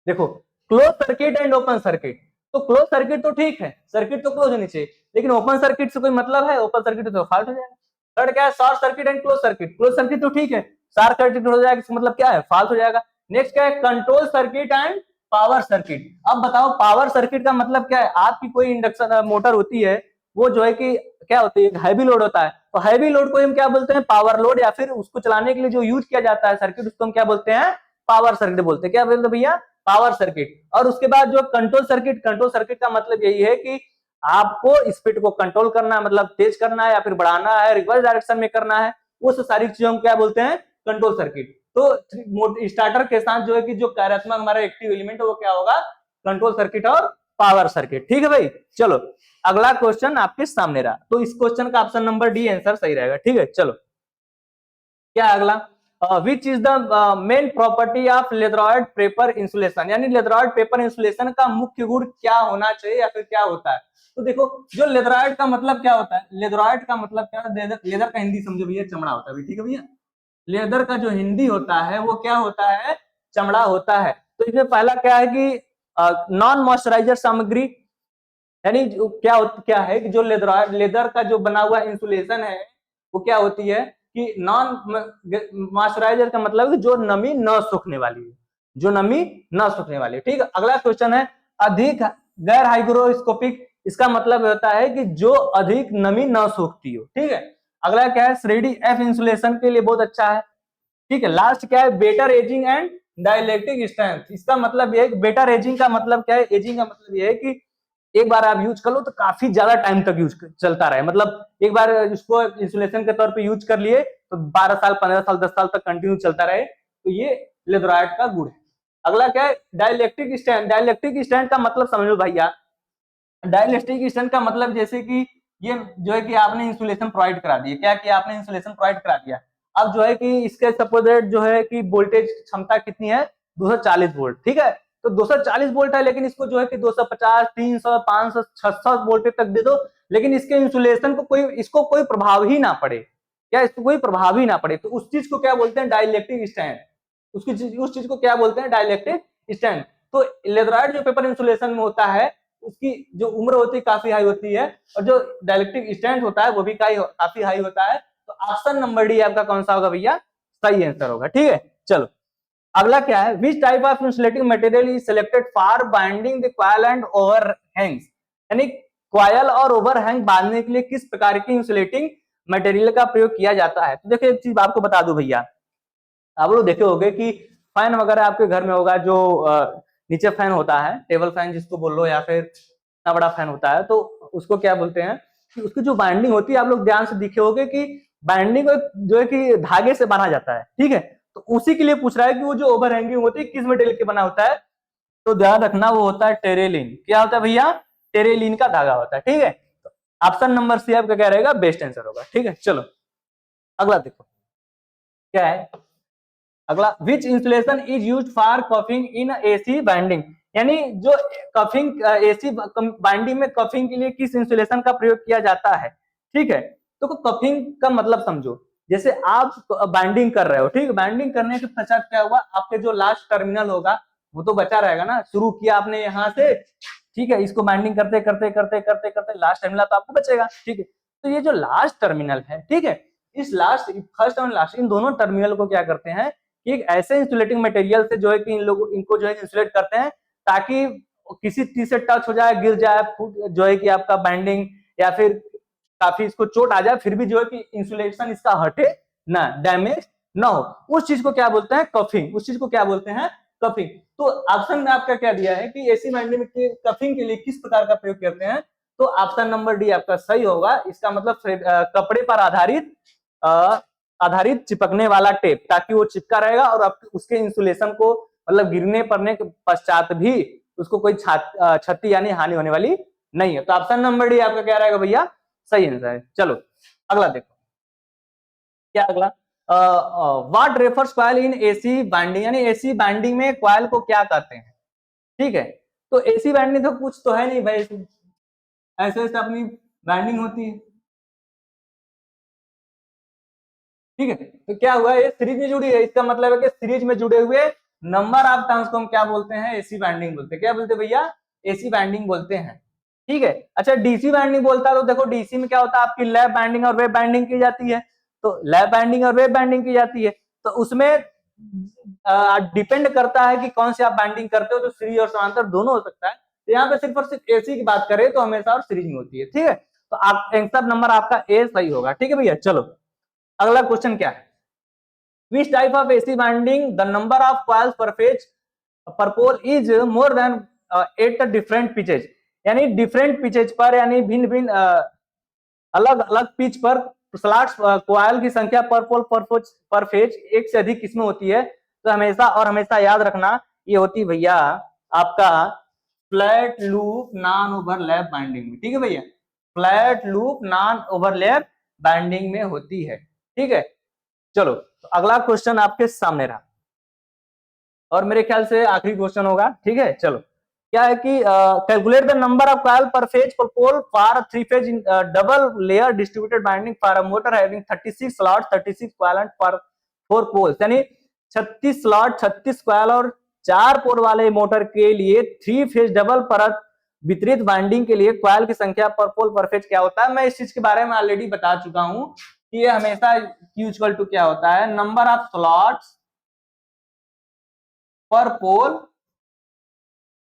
देखो, close circuit and open circuit, तो क्लोज सर्किट तो ठीक है, सर्किट तो क्लोज होनी चाहिए, लेकिन ओपन सर्किट से कोई मतलब है? ओपन सर्किट तो फॉल्ट हो जाएगा। थर्ड क्या है? Short circuit and close circuit. Close circuit तो ठीक है, शॉर्ट सर्किट हो जाएगा, इसका मतलब क्या है? फॉल्ट हो जाएगा। नेक्स्ट क्या है? Control circuit and power circuit. अब बताओ, पावर सर्किट का मतलब क्या है? आपकी कोई इंडक्शन मोटर होती है, वो जो है कि क्या होती है? हैवी लोड होता है, तो हैवी लोड को हम क्या बोलते हैं? Power load. या फिर उसको चलाने के लिए जो यूज किया जाता है सर्किट, उसको हम क्या बोलते हैं? पावर सर्किट बोलते हैं। क्या बोलते हैं भैया? Power circuit. और उसके बाद जो कंट्रोल सर्किट, कंट्रोल सर्किट का मतलब यही है कि आपको स्पीड को कंट्रोल करना है, मतलब तेज करना है या फिर बढ़ाना है, रिवर्स डायरेक्शन में करना है, वो सारी चीजों को क्या बोलते हैं? Control circuit. तो स्टार्टर के साथ जो है कि जो कार्यात्मक हमारा एक्टिव एलिमेंट है वो क्या होगा? कंट्रोल सर्किट और पावर सर्किट, ठीक है भाई। चलो, अगला क्वेश्चन आपके सामने रहा, तो इस क्वेश्चन का ऑप्शन नंबर डी आंसर सही रहेगा, ठीक है। चलो, क्या अगला? Which is the main property of leatheroid paper insulation? यानी लेदरॉयड पेपर इंसुलेशन का मुख्य गुण क्या होना चाहिए या फिर क्या होता है? तो देखो, जो लेदरॉयड का मतलब क्या होता है? लेदरॉयड का मतलब क्या है? लेदर का हिंदी समझो भैया, चमड़ा होता है, ठीक है भैया। लेदर का जो हिंदी होता है वो क्या होता है? चमड़ा होता है। तो इसमें पहला क्या है कि नॉन मॉइस्चराइजर सामग्री। यानी क्या है कि जो लेदर का जो बना हुआ इंसुलेशन है वो क्या होती है कि नॉन मॉइस्चराइजर का मतलब जो नमी न सूखने वाली है, जो नमी न सूखने वाली है, ठीक है। अगला क्वेश्चन है अधिक गैर हाइग्रोस्कोपिक। इसका मतलब होता है कि जो अधिक नमी न सूखती हो, ठीक है। अगला क्या है? श्रेणी एफ इंसुलेशन के लिए बहुत अच्छा है, ठीक है। लास्ट क्या है? Better ageing and dielectric strength. इसका मतलब ये है, बेटर एजिंग का मतलब क्या है? एजिंग का मतलब ये है कि एक बार आप यूज कर लो तो काफी ज्यादा टाइम तक यूज चलता रहे, मतलब एक बार इसको इंसुलेशन के तौर पे यूज कर लिए तो 12 साल 15 साल 10 साल तक कंटिन्यू चलता रहे, तो ये लेदराइट का गुण है। अगला क्या है? Dielectric stand. डाइलेक्ट्रिक स्टैंड का मतलब समझो भैया, डाइलेक्ट्रिक स्टैंड का मतलब जैसे कि ये जो है कि आपने इंसुलेशन प्रोवाइड करा दिया, क्या कि आपने इंसुलेशन प्रोवाइड करा दिया। अब जो है कि इसके सपोजिट जो है कि वोल्टेज क्षमता कितनी है? 240 वोल्ट, ठीक है। तो 240 वोल्ट है, लेकिन इसको जो है कि 250 300 500 600 वोल्ट तक दे दो, लेकिन इसके इंसुलेशन को इसको कोई प्रभाव ही ना पड़े। क्या इसको कोई प्रभाव ही ना पड़े, तो उस चीज को क्या बोलते हैं? Dielectric stand. उस चीज को क्या बोलते हैं? Dielectric stand. तो लेथोराइट जो पेपर इंसुलेशन में होता है उसकी जो उम्र होती है काफी हाई होती है, और जो डाइलेक्ट्रिक स्ट्रेंथ होता है वो भी काफी हाई होता है। तो ऑप्शन नंबर डी आपका कौन सा होगा भैया, सही आंसर होगा। ठीक है, चलो अगला क्या है, which type of insulating material is selected for binding the coil and overhangs, यानी कॉइल और ओवरहैंग बांधने के लिए किस प्रकार की इंसुलेटिंग मटेरियल का प्रयोग किया जाता है। तो देखिए एक चीज आपको बता दूं भैया, आप लोग देखे होंगे कि फैन वगैरह आपके घर में होगा, जो नीचे फैन होता है, टेबल फैन जिसको बोल लो, या फिर इतना बड़ा फैन होता है, तो उसको क्या बोलते हैं कि उसकी जो बाइंडिंग होती है, आप लोग ध्यान से देखे होंगे कि बाइंडिंग जो है कि धागे से बना जाता है। ठीक है, तो उसी के लिए पूछ रहा है कि वो जो ओवरहैंगिंग होती है किस मटेरियल के बना होता है। तो ध्यान रखना वो होता है टेरेलिन। क्या होता है भैया, टेरेलिन का धागा होता है। ठीक है, ऑप्शन नंबर सी आपका क्या रहेगा, बेस्ट आंसर होगा। ठीक है, चलो अगला देखो क्या है, अगला which insulation is used for cuffing in AC binding, यानी जो कफिंग एसी बाइंडिंग में कफिंग के लिए किस इंसुलेशन का प्रयोग किया जाता है। ठीक है, तो कफिंग का मतलब समझो, जैसे आप बाइंडिंग कर रहे हो, ठीक है, बाइंडिंग करने के पश्चात क्या हुआ, आपके जो लास्ट टर्मिनल होगा वो तो बचा रहेगा ना, शुरू किया आपने यहाँ से, ठीक है, इसको बाइंडिंग करते करते करते करते करते लास्ट टर्मिनल तो आपको बचेगा। ठीक है, तो ये जो लास्ट टर्मिनल है, ठीक है, इस लास्ट फर्स्ट और लास्ट इन दोनों टर्मिनल को क्या करते हैं कि एक ऐसे इंसुलेटिंग मटेरियल से जो है कि इनको जो है इंसुलेट करते हैं, ताकि किसी चीज से टच हो जाए, गिर जाए, जो है कि आपका बाइंडिंग या फिर काफी इसको चोट आ जाए, फिर भी जो है कि इंसुलेशन इसका हटे ना, डैमेज ना हो, उस चीज को क्या बोलते हैं, कफिंग। उस चीज को क्या बोलते हैं, कफिंग। तो ऑप्शन में आपका क्या दिया है कि एसी बाइंडिंग में कफिंग के लिए किस प्रकार का प्रयोग करते हैं, तो ऑप्शन नंबर डी आपका सही होगा। इसका मतलब कपड़े पर आधारित चिपकने वाला टेप, ताकि वो चिपका रहेगा और आप उसके इंसुलेशन को मतलब गिरने पड़ने के पश्चात भी उसको कोई क्षति यानी हानि होने वाली नहीं है। तो ऑप्शन नंबर डी आपका क्या रहेगा भैया, सही आंसर है। चलो अगला देखो क्या, अगला what refers coil in AC binding, यानी एसी बाइंडिंग में कॉइल को क्या कहते हैं। ठीक है, तो एसी बाइंडिंग तो कुछ तो है नहीं भाई, ऐसे ऐसे अपनी बाइंडिंग होती है। ठीक है, तो क्या हुआ, ये सीरीज में जुड़ी है, इसका मतलब है कि सीरीज में जुड़े हुए नंबर ऑफ टर्न्स को हम क्या बोलते हैं, एसी बाइंडिंग बोलते हैं। क्या बोलते हैं भैया, एसी बाइंडिंग बोलते हैं। ठीक है, अच्छा डीसी बाइंडिंग बोलता है, तो देखो डीसी में क्या होता है, आपकी लैप बाइंडिंग और वेब बाइंडिंग की जाती है। तो लैप बाइंडिंग और वेब बाइंडिंग की जाती है, तो उसमें डिपेंड करता है कि कौन से आप बाइंडिंग करते हो, तो सीरीज और समांतर दोनों हो सकता है। तो यहाँ पे सिर्फ और सिर्फ एसी की बात करें तो हमेशा और सीरीज में होती है। ठीक है, तो आप आंसर नंबर आपका ए सही होगा। ठीक है भैया, चलो अगला क्वेश्चन क्या है, which type of AC binding the number of coils per phase per pole is more than 8 different pitches, यानी डिफरेंट पिचेज पर, यानी भिन्न भिन्न अलग अलग पिच पर स्लॉट्स कॉइल की संख्या पर पोल पर फेज एक से अधिक किसमें होती है। तो हमेशा और हमेशा याद रखना, ये होती भैया आपका flat loop non overlap binding में। ठीक है भैया, flat loop non overlap binding में होती है। ठीक है, चलो तो अगला क्वेश्चन आपके सामने रहा और मेरे ख्याल से आखिरी क्वेश्चन होगा। ठीक है, चलो क्या है कि calculate the number of coil per phase per pole for three phase in double layer distributed binding for a motor having 36 slot 36 coil and for 4 poles, यानी 36 स्लॉट 36 कॉइल और 4 पोल वाले मोटर के लिए 3 फेज डबल परत वितरित binding के लिए coil की संख्या पर पोल पर फेज क्या होता है। मैं इस चीज के बारे में ऑलरेडी बता चुका हूं कि ये हमेशा Q इक्वल टू क्या होता है, नंबर ऑफ स्लॉट्स पर पोल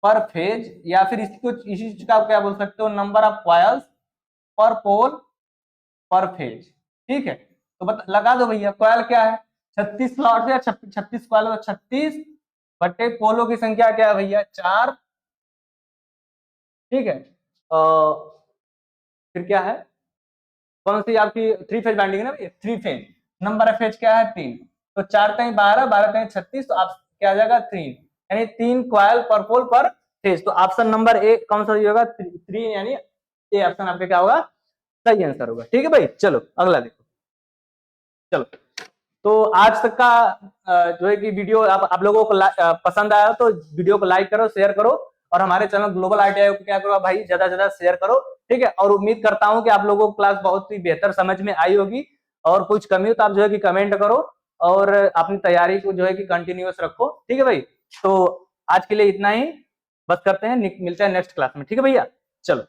पर फेज, या फिर इसको इसी चीज का क्या बोल सकते हो, नंबर ऑफ कॉइल्स पर पोल पर फेज। ठीक है, तो लगा दो भैया, कॉइल क्या है 36 स्लॉट या 36 कॉइल, 36 बटे पोलों की संख्या क्या है भैया 4। ठीक है, फिर क्या है, कौन सी आपकी थ्री फेज बाइंडिंग है ना भैया, three phase, number of phase क्या है 3, तो 4 3 12 12 3 36, तो आप क्या आ जाएगा 3, यानी 3 कॉइल पर पोल पर फेज। तो ऑप्शन नंबर ए कौन सा होगा, 3, यानी ए ऑप्शन आपका क्या होगा, सही आंसर होगा। ठीक है भाई, चलो अगला देखो। चलो तो आज तक का जो है कि वीडियो आप लोगों को पसंद आया तो वीडियो को लाइक करो, शेयर करो, और हमारे चैनल ग्लोबल आईटीआई को क्या करो भाई, ज्यादा से ज्यादा शेयर करो। ठीक है, और उम्मीद करता हूं कि आप लोगों को क्लास बहुत ही बेहतर समझ में आई होगी, और कुछ कमी हो तो आप जो है कि कमेंट करो, और अपनी तैयारी को जो है कि कंटिन्यूअस रखो। ठीक है भाई, तो आज के लिए इतना ही। बस करते हैं, मिलते हैं नेक्स्ट क्लास में, ठीक है भैया, चलो।